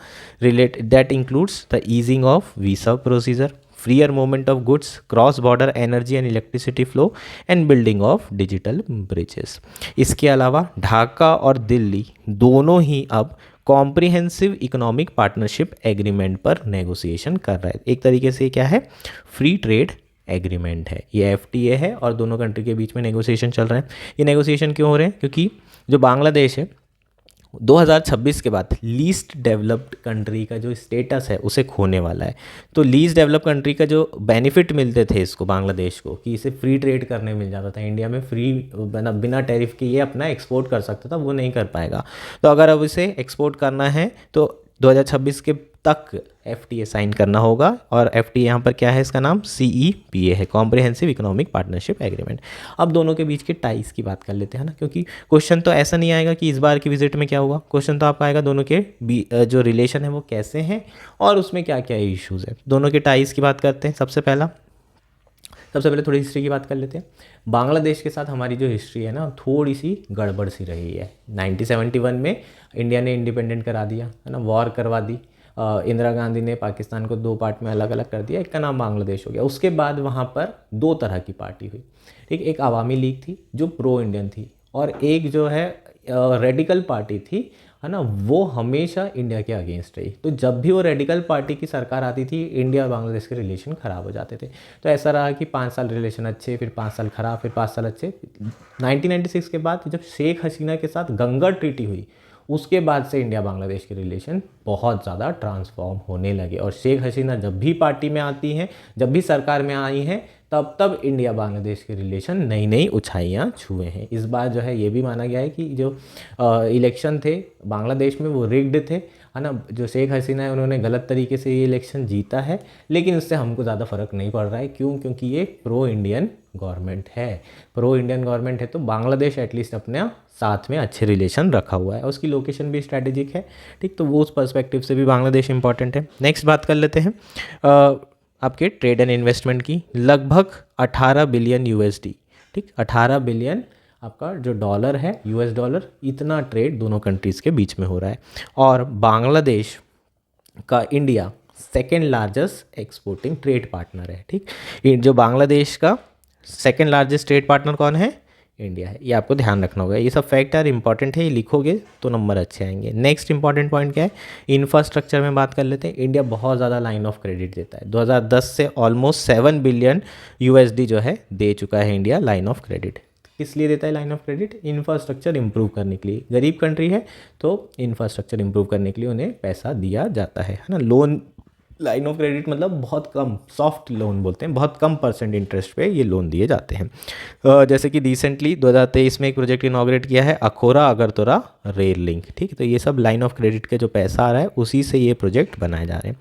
S1: that includes the easing of visa procedure, freer movement of goods, cross border energy and electricity flow and building of digital bridges. इसके अलावा ढाका और दिल्ली दोनों ही अब कॉम्प्रिहेंसिव इकोनॉमिक पार्टनरशिप एग्रीमेंट पर नेगोशिएशन कर रहा है। एक तरीके से क्या है? फ्री ट्रेड एग्रीमेंट है, ये FTA है और दोनों कंट्री के बीच में नेगोशिएशन चल रहे हैं। ये नेगोशिएशन क्यों हो रहे हैं? क्योंकि जो बांग्लादेश है 2026 के बाद लीस्ट डेवलप्ड कंट्री का जो स्टेटस है उसे खोने वाला है। तो लीस्ट डेवलप्ड कंट्री का जो बेनिफिट मिलते थे इसको, बांग्लादेश को, कि इसे फ्री ट्रेड करने मिल जाता था इंडिया में, फ्री बिना टैरिफ के ये अपना एक्सपोर्ट कर सकता था, वो नहीं कर पाएगा। तो अगर अब इसे एक्सपोर्ट करना है तो 2026 के तक FTA साइन करना होगा, और FTA यहाँ पर क्या है? इसका नाम CEPA है, कॉम्प्रिहेंसिव इकोनॉमिक पार्टनरशिप एग्रीमेंट। अब दोनों के बीच के टाइज की बात कर लेते हैं ना, क्योंकि क्वेश्चन तो ऐसा नहीं आएगा कि इस बार की विजिट में क्या हुआ, क्वेश्चन तो आपका आएगा दोनों के जो रिलेशन है वो कैसे हैं और उसमें क्या क्या इश्यूज़ है। दोनों के टाइज की बात करते हैं। सबसे पहले थोड़ी हिस्ट्री की बात कर लेते हैं। बांग्लादेश के साथ हमारी जो हिस्ट्री है ना, थोड़ी सी गड़बड़ सी रही है। 1971 में इंडिया ने इंडिपेंडेंट करा दिया, है ना, वॉर करवा दी। इंदिरा गांधी ने पाकिस्तान को 2 पार्ट में अलग अलग कर दिया, एक का नाम बांग्लादेश हो गया। उसके बाद वहाँ पर 2 तरह की पार्टी हुई, ठीक। एक अवामी लीग थी जो प्रो इंडियन थी, और एक जो है रेडिकल पार्टी थी, है ना, वो हमेशा इंडिया के अगेंस्ट रही। तो जब भी वो रेडिकल पार्टी की सरकार आती थी, इंडिया और बांग्लादेश के रिलेशन ख़राब हो जाते थे। तो ऐसा रहा कि 5 साल रिलेशन अच्छे, फिर 5 साल ख़राब, फिर 5 साल अच्छे। 1996 के बाद जब शेख हसीना के साथ गंगा ट्रीटी हुई, उसके बाद से इंडिया बांग्लादेश के रिलेशन बहुत ज़्यादा ट्रांसफॉर्म होने लगे। और शेख हसीना जब भी पार्टी में आती हैं, जब भी सरकार में आई हैं, तब इंडिया बांग्लादेश के रिलेशन नई नई ऊंचाइयां छुए हैं। इस बार जो है ये भी माना गया है कि जो इलेक्शन थे बांग्लादेश में वो रिग्ड थे, है ना। जो शेख हसीना है उन्होंने गलत तरीके से ये इलेक्शन जीता है, लेकिन उससे हमको ज़्यादा फर्क नहीं पड़ रहा है। क्यों? क्योंकि ये प्रो इंडियन गवर्नमेंट है। प्रो इंडियन गवर्नमेंट है तो बांग्लादेश एटलीस्ट अपने साथ में अच्छे रिलेशन रखा हुआ है, और उसकी लोकेशन भी स्ट्रैटेजिक है, ठीक। तो वो उस पर्सपेक्टिव से भी बांग्लादेश इंपॉर्टेंट है। नेक्स्ट बात कर लेते हैं आपके ट्रेड एंड इन्वेस्टमेंट की। लगभग 18 बिलियन यूएसडी, ठीक, 18 बिलियन आपका जो डॉलर है, यूएस डॉलर, इतना ट्रेड दोनों कंट्रीज़ के बीच में हो रहा है। और बांग्लादेश का India second largest exporting trade partner है, ठीक। ये जो बांग्लादेश का सेकेंड लार्जेस्ट ट्रेड पार्टनर कौन है? इंडिया है। ये आपको ध्यान रखना होगा। ये सब फैक्ट यार इंपॉर्टेंट है, ये लिखोगे तो नंबर अच्छे आएंगे। नेक्स्ट इंपॉर्टेंट पॉइंट क्या है? इंफ्रास्ट्रक्चर में बात कर लेते हैं। इंडिया बहुत ज़्यादा लाइन ऑफ क्रेडिट देता है। 2010 से ऑलमोस्ट 7 बिलियन यूएसडी जो है दे चुका है इंडिया लाइन ऑफ क्रेडिट। किस लिए देता है line of credit? Infrastructure improve करने के लिए। गरीब कंट्री है तो इंफ्रास्ट्रक्चर इंप्रूव करने के लिए उन्हें पैसा दिया जाता है ना। लोन, लाइन ऑफ क्रेडिट मतलब बहुत कम, सॉफ्ट लोन बोलते हैं, बहुत कम परसेंट इंटरेस्ट पे ये लोन दिए जाते हैं। जैसे कि रिसेंटली 2023 में एक प्रोजेक्ट इनॉग्रेट किया है, अखोरा अगरतला रेल लिंक, ठीक। तो ये सब लाइन ऑफ क्रेडिट के जो पैसा आ रहा है उसी से ये प्रोजेक्ट बनाए जा रहे हैं।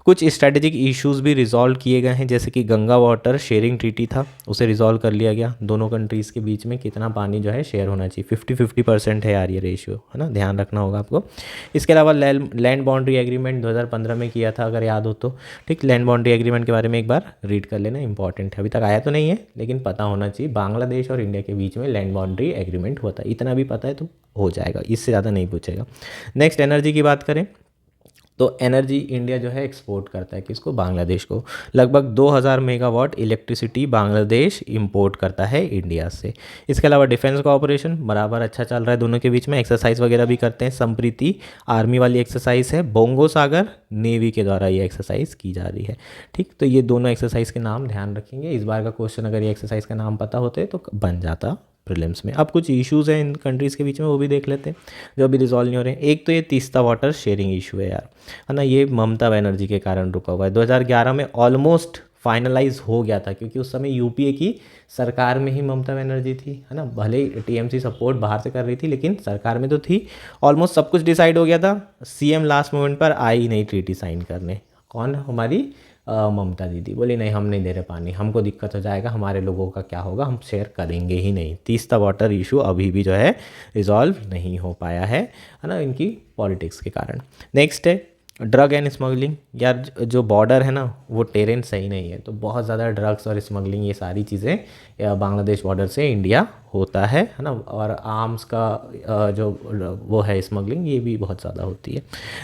S1: कुछ स्ट्रेटेजिक इश्यूज भी रिजॉल्व किए गए हैं, जैसे कि गंगा वाटर शेयरिंग ट्रीटी था, उसे रिजॉल्व कर लिया गया। दोनों कंट्रीज़ के बीच में कितना पानी जो है शेयर होना चाहिए, 50-50% है यार ये रेशियो, है ना, ध्यान रखना होगा आपको। इसके अलावा लैंड बाउंड्री एग्रीमेंट 2015 में किया था, अगर याद हो तो, ठीक। लैंड बाउंड्री एग्रीमेंट के बारे में एक बार रीड कर लेना, इंपॉर्टेंट है। अभी तक आया तो नहीं है लेकिन पता होना चाहिए, बांग्लादेश और इंडिया के बीच में लैंड बाउंड्री एग्रीमेंट हुआ था, इतना भी पता है तो हो जाएगा, इससे ज़्यादा नहीं पूछेगा। नेक्स्ट एनर्जी की बात करें तो एनर्जी इंडिया जो है एक्सपोर्ट करता है किसको? बांग्लादेश को। लगभग 2000 मेगावाट इलेक्ट्रिसिटी बांग्लादेश इंपोर्ट करता है इंडिया से। इसके अलावा डिफेंस कोऑपरेशन बराबर अच्छा चल रहा है दोनों के बीच में। एक्सरसाइज वगैरह भी करते हैं। संप्रीति आर्मी वाली एक्सरसाइज है, बोंगो सागर नेवी के द्वारा ये एक्सरसाइज की जा रही है, ठीक। तो ये दोनों एक्सरसाइज के नाम ध्यान रखेंगे। इस बार का क्वेश्चन अगर ये एक्सरसाइज का नाम पता होते तो बन जाता प्रीलिम्स में। अब कुछ इश्यूज़ हैं इन कंट्रीज़ के बीच में, वो भी देख लेते हैं जो अभी रिजॉल्व नहीं हो रहे हैं। एक तो ये तीस्ता वाटर शेयरिंग इशू है यार, है ना। ये ममता बनर्जी के कारण रुका हुआ है। 2011 में ऑलमोस्ट फाइनलाइज हो गया था, क्योंकि उस समय यूपीए की सरकार में ही ममता बनर्जी थी, है ना। भले ही टीएमसी सपोर्ट बाहर से कर रही थी लेकिन सरकार में तो थी। ऑलमोस्ट सब कुछ डिसाइड हो गया था, सीएम लास्ट मोमेंट पर आई नहीं ट्रीटी साइन करने। कौन? हमारी ममता दीदी बोली नहीं हम नहीं दे रहे पानी, हमको दिक्कत हो जाएगा, हमारे लोगों का क्या होगा, हम शेयर करेंगे ही नहीं। तीस्ता वाटर इशू अभी भी जो है रिजॉल्व नहीं हो पाया है ना, इनकी पॉलिटिक्स के कारण। नेक्स्ट है ड्रग एंड स्मगलिंग। यार जो बॉर्डर है ना वो टेरेन सही नहीं है, तो बहुत ज़्यादा ड्रग्स और स्मगलिंग ये सारी चीज़ें बांग्लादेश बॉर्डर से इंडिया होता है ना। और आर्म्स का जो वो है स्मगलिंग, ये भी बहुत ज़्यादा होती है।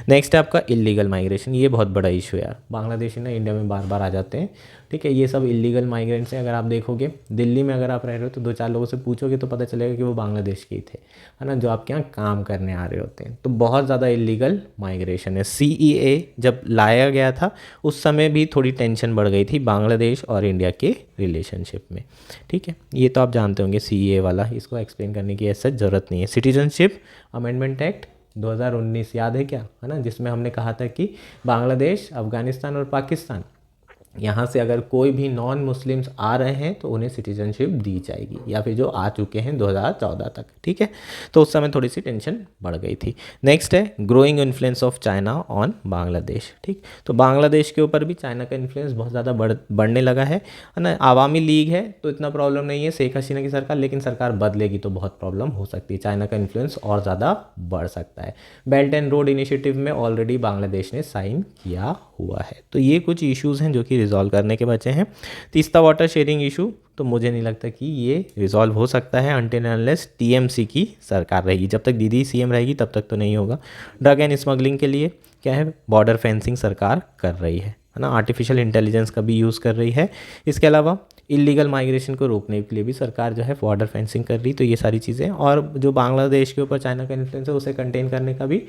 S1: नेक्स्ट है आपका इलीगल माइग्रेशन। ये बहुत बड़ा इशू है यार, बांग्लादेशी ना इंडिया में बार बार आ जाते हैं, ठीक है। ये सब इलीगल माइग्रेंट्स हैं। अगर आप देखोगे दिल्ली में अगर आप रह रहे हो तो 2-4 लोगों से पूछोगे तो पता चलेगा कि वो बांग्लादेश के ही थे, है ना, जो आपके यहाँ काम करने आ रहे होते हैं। तो बहुत ज़्यादा इलीगल माइग्रेशन है। सीईए जब लाया गया था उस समय भी थोड़ी टेंशन बढ़ गई थी बांग्लादेश और इंडिया के रिलेशनशिप में, ठीक है। ये तो आप जानते होंगे सीईए वाला, इसको एक्सप्लेन करने की ऐसा ज़रूरत नहीं है। सिटीजनशिप अमेंडमेंट एक्ट 2019 याद है क्या, है ना, जिसमें हमने कहा था कि बांग्लादेश, अफगानिस्तान और पाकिस्तान, यहाँ से अगर कोई भी नॉन मुस्लिम्स आ रहे हैं तो उन्हें सिटीजनशिप दी जाएगी, या फिर जो आ चुके हैं 2014 तक, ठीक है। तो उस समय थोड़ी सी टेंशन बढ़ गई थी। नेक्स्ट है growing influence of China on Bangladesh, ठीक। तो बांग्लादेश के ऊपर भी चाइना का इन्फ्लुएंस बहुत ज़्यादा बढ़ने लगा है ना। आवामी लीग है तो इतना प्रॉब्लम नहीं है, शेख हसीना की सरकार, लेकिन सरकार बदलेगी तो बहुत प्रॉब्लम हो सकती है, चाइना का इन्फ्लुएंस और ज़्यादा बढ़ सकता है। बेल्ट एंड रोड इनिशिएटिव में ऑलरेडी बांग्लादेश ने साइन किया हुआ है। तो ये कुछ इश्यूज़ हैं जो कि रिजॉल्व करने के बचे हैं। तीस्ता वाटर शेयरिंग इशू तो मुझे नहीं लगता कि ये रिजॉल्व हो सकता है अनटिल अनलेस टीएमसी की सरकार रहेगी। जब तक दीदी सीएम रहेगी तब तक तो नहीं होगा। ड्रग एंड स्मगलिंग के लिए क्या है, बॉर्डर फेंसिंग सरकार कर रही है ना, आर्टिफिशियल इंटेलिजेंस का भी यूज़ कर रही है। इसके अलावा इलीगल माइग्रेशन को रोकने के लिए भी सरकार जो है बॉर्डर फेंसिंग कर रही। तो ये सारी चीज़ें, और जो बांग्लादेश के ऊपर चाइना का इन्फ्लुएंस है उसे कंटेन करने का भी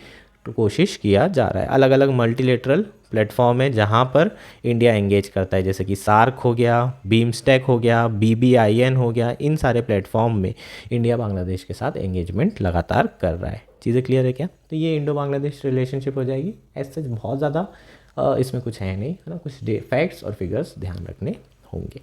S1: तो कोशिश किया जा रहा है। अलग अलग मल्टीलेटरल प्लेटफॉर्म है जहाँ पर इंडिया एंगेज करता है, जैसे कि सार्क हो गया, बीमस्टेक हो गया, BBIN हो गया। इन सारे प्लेटफॉर्म में इंडिया बांग्लादेश के साथ एंगेजमेंट लगातार कर रहा है। चीज़ें क्लियर है क्या? तो ये इंडो बांग्लादेश रिलेशनशिप हो जाएगी। ऐसे बहुत ज़्यादा इसमें कुछ है नहीं, है ना, कुछ फैक्ट्स और फिगर्स ध्यान रखने होंगे।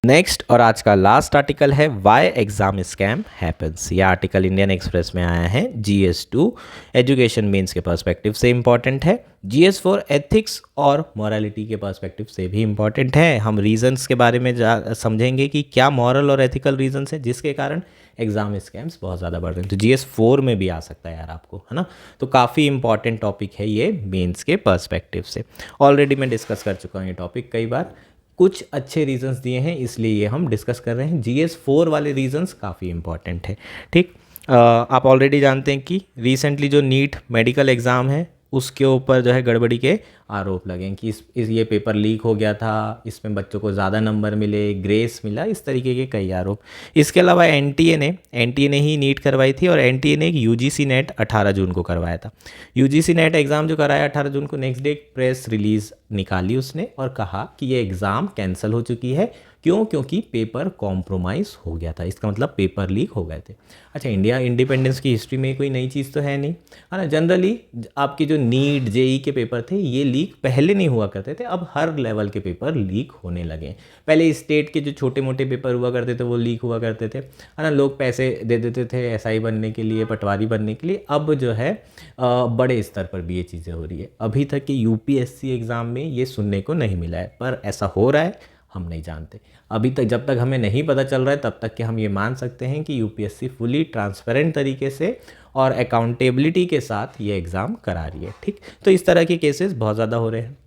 S1: नेक्स्ट और आज का लास्ट आर्टिकल है वाई एग्जाम स्कैम हैपन्स। यह आर्टिकल इंडियन एक्सप्रेस में आया है। GS2 एजुकेशन मीन्स के पर्सपेक्टिव से इम्पॉर्टेंट है, GS4 एथिक्स और मॉरलिटी के पर्सपेक्टिव से भी इम्पॉर्टेंट है। हम रीजंस के बारे में समझेंगे कि क्या मॉरल और एथिकल रीजंस है जिसके कारण एग्जाम स्कैम्स बहुत ज़्यादा बढ़ रहे हैं। तो GS4 में भी आ सकता है यार आपको, है ना। तो काफ़ी इंपॉर्टेंट टॉपिक है ये मेंस के पर्सपेक्टिव से। ऑलरेडी मैं डिस्कस कर चुका हूँ ये टॉपिक कई बार, कुछ अच्छे रीजंस दिए हैं इसलिए ये हम डिस्कस कर रहे हैं। GS4 वाले रीजंस काफ़ी इंपॉर्टेंट है। ठीक, आप ऑलरेडी जानते हैं कि रिसेंटली जो नीट मेडिकल एग्ज़ाम है उसके ऊपर जो है गड़बड़ी के आरोप लगे हैं कि इस ये पेपर लीक हो गया था, इसमें बच्चों को ज़्यादा नंबर मिले, ग्रेस मिला, इस तरीके के कई आरोप। इसके अलावा एनटीए ने ही नीट करवाई थी और एनटीए ने एक UGC नेट 18 जून को करवाया था। UGC नेट एग्ज़ाम जो कराया 18 जून को, नेक्स्ट डे एक प्रेस रिलीज़ निकाली उसने और कहा कि ये एग्ज़ाम कैंसिल हो चुकी है। क्यों? क्योंकि पेपर कॉम्प्रोमाइज़ हो गया था। इसका मतलब पेपर लीक हो गए थे। अच्छा, इंडिया इंडिपेंडेंस की हिस्ट्री में कोई नई चीज़ तो है नहीं, है ना। जनरली आपकी जो नीट जेई के पेपर थे ये लीक पहले नहीं हुआ करते थे, अब हर लेवल के पेपर लीक होने लगे। पहले स्टेट के जो छोटे मोटे पेपर हुआ करते थे वो लीक हुआ करते थे, है ना। लोग पैसे दे देते थे SI बनने के लिए, पटवारी बनने के लिए। अब जो है बड़े स्तर पर भी ये चीज़ें हो रही है। अभी तक कि UPSC एग्ज़ाम में ये सुनने को नहीं मिला है, पर ऐसा हो रहा है, हम नहीं जानते। अभी तक जब तक हमें नहीं पता चल रहा है तब तक कि हम ये मान सकते हैं कि UPSC फुली ट्रांसपेरेंट तरीके से और अकाउंटेबिलिटी के साथ ये एग्ज़ाम करा रही है। ठीक, तो इस तरह के केसेस बहुत ज़्यादा हो रहे हैं।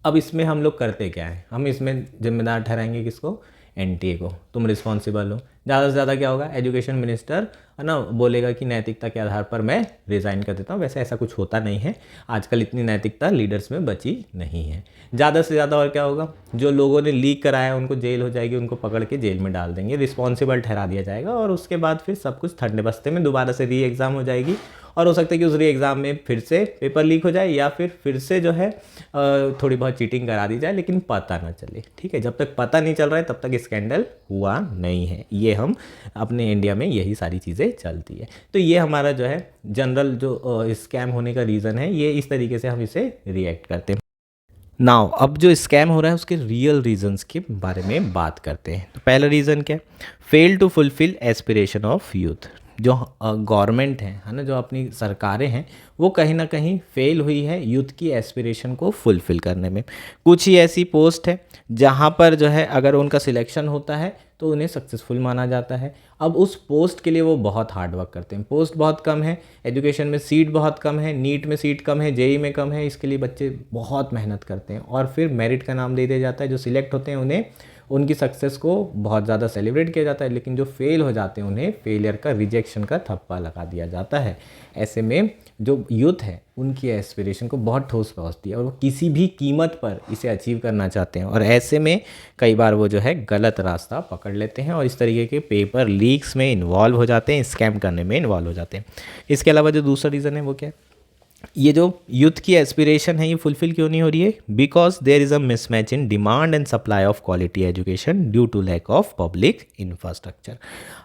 S1: अब इसमें हम लोग करते क्या है, हम इसमें जिम्मेदार ठहराएंगे किसको? NTA को। तुम रिस्पॉन्सिबल हो। ज़्यादा से ज़्यादा क्या होगा, एजुकेशन मिनिस्टर, है ना, बोलेगा कि नैतिकता के आधार पर मैं रिज़ाइन कर देता हूँ। वैसे ऐसा कुछ होता नहीं है, आजकल इतनी नैतिकता लीडर्स में बची नहीं है। ज़्यादा से ज़्यादा और क्या होगा, जो लोगों ने लीक कराया उनको जेल हो जाएगी, उनको पकड़ के जेल में डाल देंगे, रिस्पॉन्सिबल ठहरा दिया जाएगा और उसके बाद फिर सब कुछ ठंडे बस्ते में दोबारा से री एग्ज़ाम हो जाएगी। और हो सकता है कि उस री एग्ज़ाम में फिर से पेपर लीक हो जाए या फिर से जो है थोड़ी बहुत चीटिंग करा दी जाए, लेकिन पता ना चले। ठीक है, जब तक पता नहीं चल रहा है तब तक स्कैंडल हुआ नहीं है। ये हम अपने इंडिया में यही सारी चीज़ें चलती है। तो ये हमारा जो है जनरल जो स्कैम होने का रीज़न है, ये इस तरीके से हम इसे रिएक्ट करते हैं। नाउ अब जो स्कैम हो रहा है उसके रियल रीजंस के बारे में बात करते हैं। तो पहला रीज़न क्या है? Fail to fulfil aspiration of youth. जो गवर्नमेंट है ना, जो अपनी सरकारें हैं, वो कहीं ना कहीं फेल हुई है यूथ की एस्पिरेशन को फुलफिल करने में। कुछ ही ऐसी पोस्ट है जहाँ पर जो है अगर उनका सिलेक्शन होता है तो उन्हें सक्सेसफुल माना जाता है। अब उस पोस्ट के लिए वो बहुत हार्ड वर्क करते हैं। पोस्ट बहुत कम है, एजुकेशन में सीट बहुत कम है, नीट में सीट कम है, जेई में कम है, इसके लिए बच्चे बहुत मेहनत करते हैं और फिर मेरिट का नाम दे दिया जाता है। जो सिलेक्ट होते हैं उन्हें उनकी सक्सेस को बहुत ज़्यादा सेलिब्रेट किया जाता है, लेकिन जो फेल हो जाते हैं उन्हें फेलियर का, रिजेक्शन का थप्पा लगा दिया जाता है। ऐसे में जो यूथ है उनकी एस्पिरेशन को बहुत ठोस पहुंचती है और वो किसी भी कीमत पर इसे अचीव करना चाहते हैं और ऐसे में कई बार वो जो है गलत रास्ता पकड़ लेते हैं और इस तरीके के पेपर लीक्स में इन्वॉल्व हो जाते हैं, स्कैम करने में इन्वॉल्व हो जाते हैं। इसके अलावा जो दूसरा रीज़न है वो क्या है? ये जो यूथ की एस्पिरेशन है ये फुलफिल क्यों नहीं हो रही है? Because there is a mismatch in demand and supply of quality education due to lack of public infrastructure.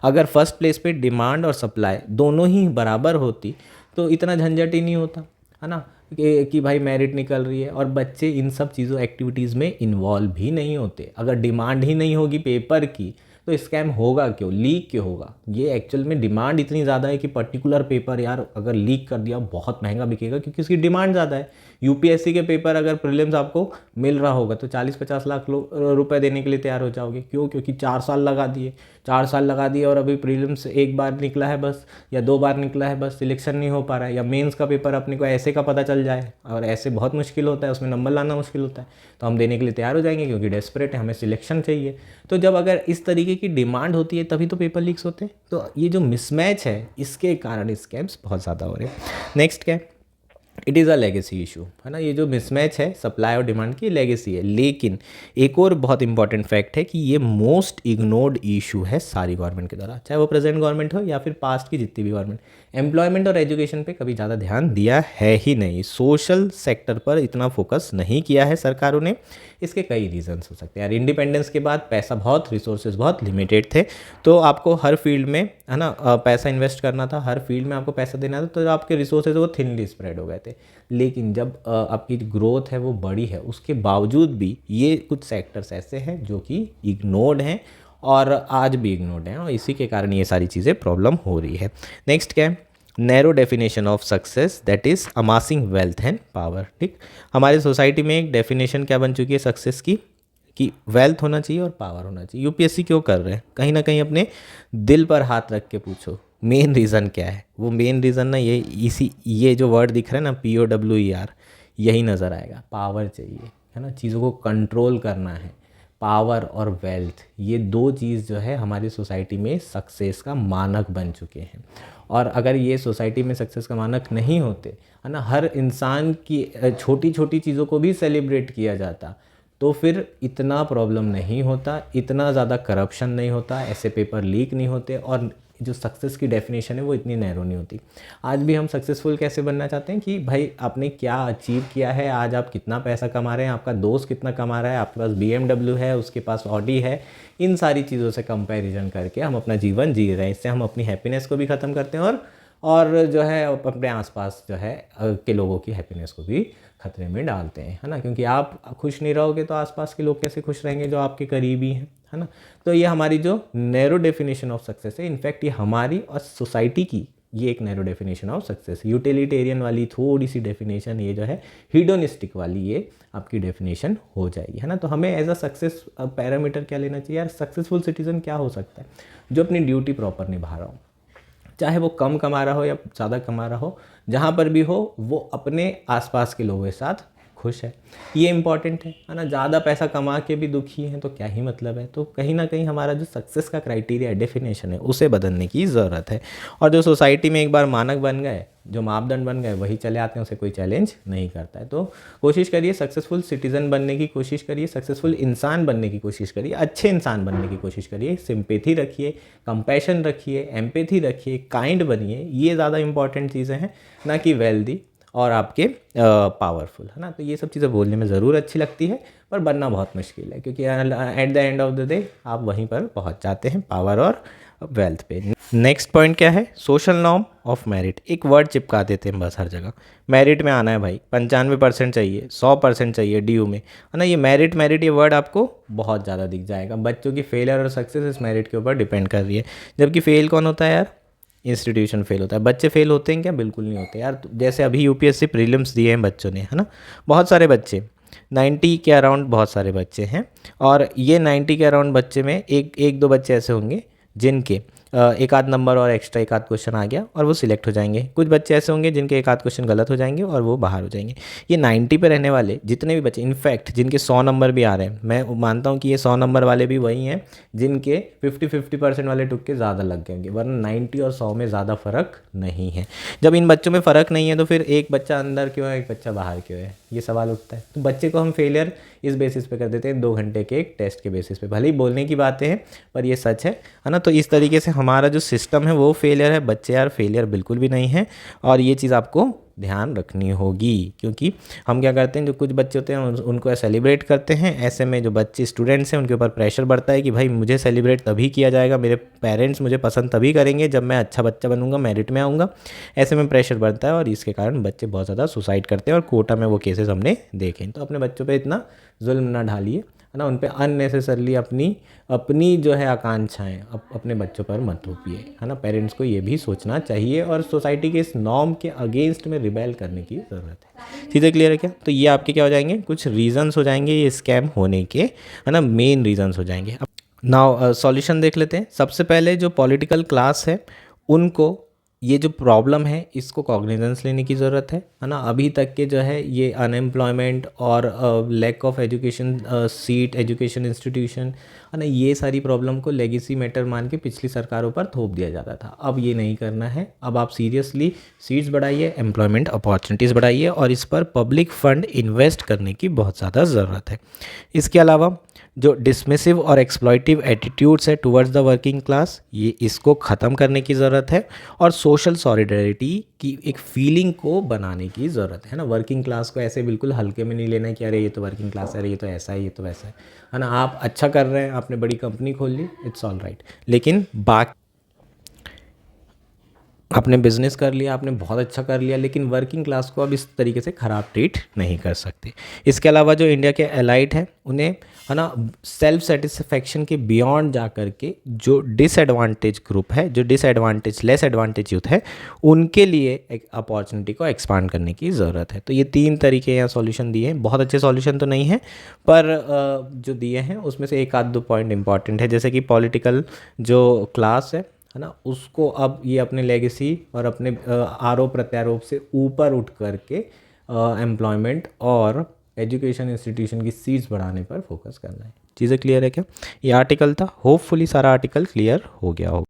S1: अगर फर्स्ट प्लेस पे डिमांड और सप्लाई दोनों ही बराबर होती तो इतना झंझट ही नहीं होता, है ना, कि भाई मेरिट निकल रही है और बच्चे इन सब चीज़ों एक्टिविटीज़ में इन्वॉल्व भी नहीं होते। अगर डिमांड ही नहीं होगी पेपर की तो स्कैम होगा क्यों, लीक क्यों होगा? ये एक्चुअल में डिमांड इतनी ज़्यादा है कि पर्टिकुलर पेपर यार अगर लीक कर दिया बहुत महंगा बिकेगा क्योंकि उसकी डिमांड ज़्यादा है। UPSC के पेपर अगर प्रीलिम्स आपको मिल रहा होगा तो 40-50 लाख रुपए देने के लिए तैयार हो जाओगे। क्यों? क्योंकि 4 साल लगा दिए और अभी प्रीलिम्स एक बार निकला है बस या 2 बार निकला है बस, सिलेक्शन नहीं हो पा रहा है। या मेंस का पेपर अपने को ऐसे का पता चल जाए और ऐसे बहुत मुश्किल होता है, उसमें नंबर लाना मुश्किल होता है, तो हम देने के लिए तैयार हो जाएंगे क्योंकि डेस्परेट है, हमें सिलेक्शन चाहिए। तो जब अगर इस तरीके की डिमांड होती है तभी तो पेपर लीक्स होते हैं। तो ये जो मिसमैच है इसके कारण स्कैम्स बहुत ज़्यादा हो रहे हैं। नेक्स्ट क्या है? It is a legacy issue, है ना। ये जो मिसमैच है सप्लाई और डिमांड की लेगेसी है। लेकिन एक और बहुत इंपॉर्टेंट फैक्ट है कि ये मोस्ट इग्नोर्ड इशू है सारी गवर्नमेंट के द्वारा, चाहे वो प्रेजेंट गवर्नमेंट हो या फिर पास्ट की जितनी भी गवर्नमेंट। एम्प्लॉयमेंट और एजुकेशन पे कभी ज़्यादा ध्यान दिया है ही नहीं, सोशल सेक्टर पर इतना फोकस नहीं किया है सरकारों ने। इसके कई रीजंस हो सकते हैं यार। इंडिपेंडेंस के बाद पैसा बहुत, रिसोर्सेज बहुत लिमिटेड थे, तो आपको हर फील्ड में, है ना, पैसा इन्वेस्ट करना था, हर फील्ड में आपको पैसा देना था, तो आपके रिसोर्सेज वो थिनली स्प्रेड हो गए थे। है। लेकिन जब आपकी ग्रोथ है वो बड़ी है, उसके बावजूद भी ये कुछ सेक्टर्स ऐसे हैं जो कि इग्नोर्ड हैं और आज भी इग्नोर्ड हैं, और इसी के कारण ये सारी चीज़ें प्रॉब्लम हो रही है। नेक्स्ट क्या है? Narrow definition of success, that is amassing wealth and power. ठीक, हमारी सोसाइटी में एक डेफिनेशन क्या बन चुकी है सक्सेस की, कि वेल्थ होना चाहिए और पावर होना चाहिए। यूपीएससी क्यों कर रहे हैं? कहीं ना कहीं अपने दिल पर हाथ रख के पूछो, मेन रीज़न क्या है? वो मेन रीज़न ना ये जो वर्ड दिख रहा है ना, POWER, यही नज़र आएगा। पावर चाहिए, है ना, चीज़ों को कंट्रोल करना है। पावर और वेल्थ, ये दो चीज़ जो है हमारी सोसाइटी में सक्सेस का मानक बन चुके हैं। और अगर ये सोसाइटी में सक्सेस का मानक नहीं होते, है ना, हर इंसान की छोटी छोटी चीज़ों को भी सेलिब्रेट किया जाता, तो फिर इतना प्रॉब्लम नहीं होता, इतना ज़्यादा करप्शन नहीं होता, ऐसे पेपर लीक नहीं होते, और जो सक्सेस की डेफिनेशन है वो इतनी नैरो नहीं होती। आज भी हम सक्सेसफुल कैसे बनना चाहते हैं कि भाई आपने क्या अचीव किया है, आज आप कितना पैसा कमा रहे हैं, आपका दोस्त कितना कमा रहा है, आपके पास BMW है, उसके पास ऑडी है, इन सारी चीज़ों से कंपैरिजन करके हम अपना जीवन जी रहे हैं। इससे हम अपनी हैप्पीनेस को भी ख़त्म करते हैं और जो है अपने आसपास जो है के लोगों की हैप्पीनेस को भी खतरे में डालते हैं, है ना, क्योंकि आप खुश नहीं रहोगे तो आसपास के लोग कैसे खुश रहेंगे जो आपके करीबी हैं, है ना। तो ये हमारी जो नैरो डेफिनेशन ऑफ सक्सेस है, इनफैक्ट ये हमारी और सोसाइटी की ये एक narrow definition of success. Utilitarian वाली थोड़ी सी डेफिनेशन, ये जो है हीडोनिस्टिक वाली, ये आपकी डेफिनेशन हो जाएगी, है ना। तो हमें एज अ सक्सेस पैरामीटर क्या लेना चाहिए यार? सक्सेसफुल सिटीजन क्या हो सकता है? जो अपनी ड्यूटी प्रॉपर निभा रहा हो, चाहे वो कम कमा रहा हो या ज़्यादा कमा रहा हो, जहाँ पर भी हो वो अपने आसपास के लोगों के साथ खुश है, ये इंपॉर्टेंट है ना। ज़्यादा पैसा कमा के भी दुखी हैं तो क्या ही मतलब है। तो कहीं ना कहीं हमारा जो सक्सेस का क्राइटेरिया डेफिनेशन है उसे बदलने की ज़रूरत है। और जो सोसाइटी में एक बार मानक बन गए, जो मापदंड बन गए, वही चले आते हैं, उसे कोई चैलेंज नहीं करता है। तो कोशिश करिए सक्सेसफुल सिटीज़न बनने की कोशिश करिए, सक्सेसफुल इंसान बनने की कोशिश करिए, अच्छे इंसान बनने की कोशिश करिए, सिंपैथी रखिए, कंपैशन रखिए, एम्पैथी रखिए, काइंड बनिए। ये ज़्यादा इंपॉर्टेंट चीज़ें हैं, ना कि वेल्दी और आपके पावरफुल, है ना। तो ये सब चीज़ें बोलने में ज़रूर अच्छी लगती है, पर बनना बहुत मुश्किल है, क्योंकि at the end of the day आप वहीं पर पहुंच जाते हैं, पावर और वेल्थ पे। नेक्स्ट पॉइंट क्या है? Social norm of merit. एक वर्ड चिपका देते हैं बस हर जगह, मेरिट में आना है भाई, 95% चाहिए, 100% चाहिए DU में, है ना। ये मेरिट ये वर्ड आपको बहुत ज़्यादा दिख जाएगा। बच्चों की फेलियर और सक्सेस इस मेरिट के ऊपर डिपेंड कर रही है। जबकि फेल कौन होता है यार? इंस्टीट्यूशन फेल होता है। बच्चे फेल होते हैं क्या? बिल्कुल नहीं होते यार। तो जैसे अभी UPSC प्रीलिम्स दिए हैं बच्चों ने, है ना, बहुत सारे बच्चे 90 के अराउंड बहुत सारे बच्चे हैं, और ये 90 के अराउंड बच्चे में एक दो बच्चे ऐसे होंगे जिनके एक आध नंबर और एक्स्ट्रा एक आध क्वेश्चन आ गया और वो सिलेक्ट हो जाएंगे। कुछ बच्चे ऐसे होंगे जिनके एक आध क्वेश्चन गलत हो जाएंगे और वो बाहर हो जाएंगे। ये 90 पे रहने वाले जितने भी बच्चे, इनफैक्ट जिनके 100 नंबर भी आ रहे हैं, मैं मानता हूँ कि ये 100 नंबर वाले भी वही हैं जिनके 50% वाले तुक्के ज़्यादा लग गए होंगे, वरना 90 और 100 में ज़्यादा फ़र्क नहीं है। जब इन बच्चों में फ़र्क नहीं है तो फिर एक बच्चा अंदर क्यों है, एक बच्चा बाहर क्यों है, ये सवाल उठता है। तो बच्चे को हम फेलियर इस बेसिस पे कर देते हैं, 2 घंटे के एक टेस्ट के बेसिस पे। भले ही बोलने की बातें हैं पर ये सच है ना। तो इस तरीके से हमारा जो सिस्टम है वो फेलियर है। बच्चे यार फेलियर बिल्कुल भी नहीं है, और ये चीज़ आपको ध्यान रखनी होगी, क्योंकि हम क्या करते हैं, जो कुछ बच्चे होते हैं उनको सेलिब्रेट करते हैं। ऐसे में जो बच्चे स्टूडेंट्स हैं उनके ऊपर प्रेशर बढ़ता है कि भाई मुझे सेलिब्रेट तभी किया जाएगा, मेरे पेरेंट्स मुझे पसंद तभी करेंगे जब मैं अच्छा बच्चा बनूंगा, मेरिट में आऊँगा। ऐसे में प्रेशर बढ़ता है और इसके कारण बच्चे बहुत ज़्यादा सुसाइड करते हैं, और कोटा में वो केसेस हमने देखे। तो अपने बच्चों पर इतना जुल्म ना ढालिए, है ना, उन पे अननेसेसरली अपनी जो है आकांक्षाएं अपने बच्चों पर मत थोपिए, है ना। पेरेंट्स को ये भी सोचना चाहिए और सोसाइटी के इस नॉर्म के अगेंस्ट में रिबेल करने की ज़रूरत है। चीज़ें क्लियर है क्या? तो ये आपके क्या हो जाएंगे, कुछ रीजंस हो जाएंगे ये स्कैम होने के, है ना, मेन रीजंस हो जाएंगे। अब नाउ सॉल्यूशन देख लेते हैं। सबसे पहले जो पॉलिटिकल क्लास है उनको ये जो प्रॉब्लम है इसको कॉग्निजेंस लेने की ज़रूरत है ना। अभी तक के जो है ये अनएम्प्लॉयमेंट और lack of education seat, education institution, है ना, ये सारी प्रॉब्लम को लेगेसी मैटर मान के पिछली सरकारों पर थोप दिया जाता था। अब ये नहीं करना है। अब आप सीरियसली सीट्स बढ़ाइए, एम्प्लॉयमेंट अपॉर्चुनिटीज़ बढ़ाइए, और इस पर पब्लिक फंड इन्वेस्ट करने की बहुत ज़्यादा ज़रूरत है। इसके अलावा जो डिसमिसिव और एक्सप्लॉइटिव एटीट्यूड्स है टुवर्ड्स द वर्किंग क्लास, ये इसको ख़त्म करने की ज़रूरत है, और सोशल सॉलिडरिटी की एक फीलिंग को बनाने की ज़रूरत है ना। वर्किंग क्लास को ऐसे बिल्कुल हल्के में नहीं लेना है कि अरे ये तो वर्किंग क्लास है, अरे ये तो ऐसा है, ये तो वैसा है ना। आप अच्छा कर रहे हैं, आपने बड़ी कंपनी खोल ली, इट्स ऑल राइट, लेकिन आपने बिजनेस कर लिया, आपने बहुत अच्छा कर लिया, लेकिन वर्किंग क्लास को अब इस तरीके से ख़राब ट्रीट नहीं कर सकते। इसके अलावा जो इंडिया के एलाइट हैं उन्हें, है ना, सेल्फ सेटिस्फेक्शन के बियॉन्ड जा कर के जो डिसएडवांटेज ग्रुप है, जो डिसएडवांटेज लेस एडवांटेज यूथ है, उनके लिए एक अपॉर्चुनिटी को एक्सपांड करने की ज़रूरत है। तो ये 3 तरीके यहाँ सॉल्यूशन दिए हैं। बहुत अच्छे सॉल्यूशन तो नहीं है, पर जो दिए हैं उसमें से एक आध दो पॉइंट इंपॉर्टेंट है, जैसे कि पॉलिटिकल जो क्लास है ना, उसको अब ये अपने लेगेसी और अपने आरोप प्रत्यारोप से ऊपर उठ करके एम्प्लॉयमेंट और एजुकेशन इंस्टीट्यूशन की सीट्स बढ़ाने पर फोकस करना है। चीज़ें क्लियर है क्या? ये आर्टिकल था, होपफुली सारा आर्टिकल क्लियर हो गया होगा।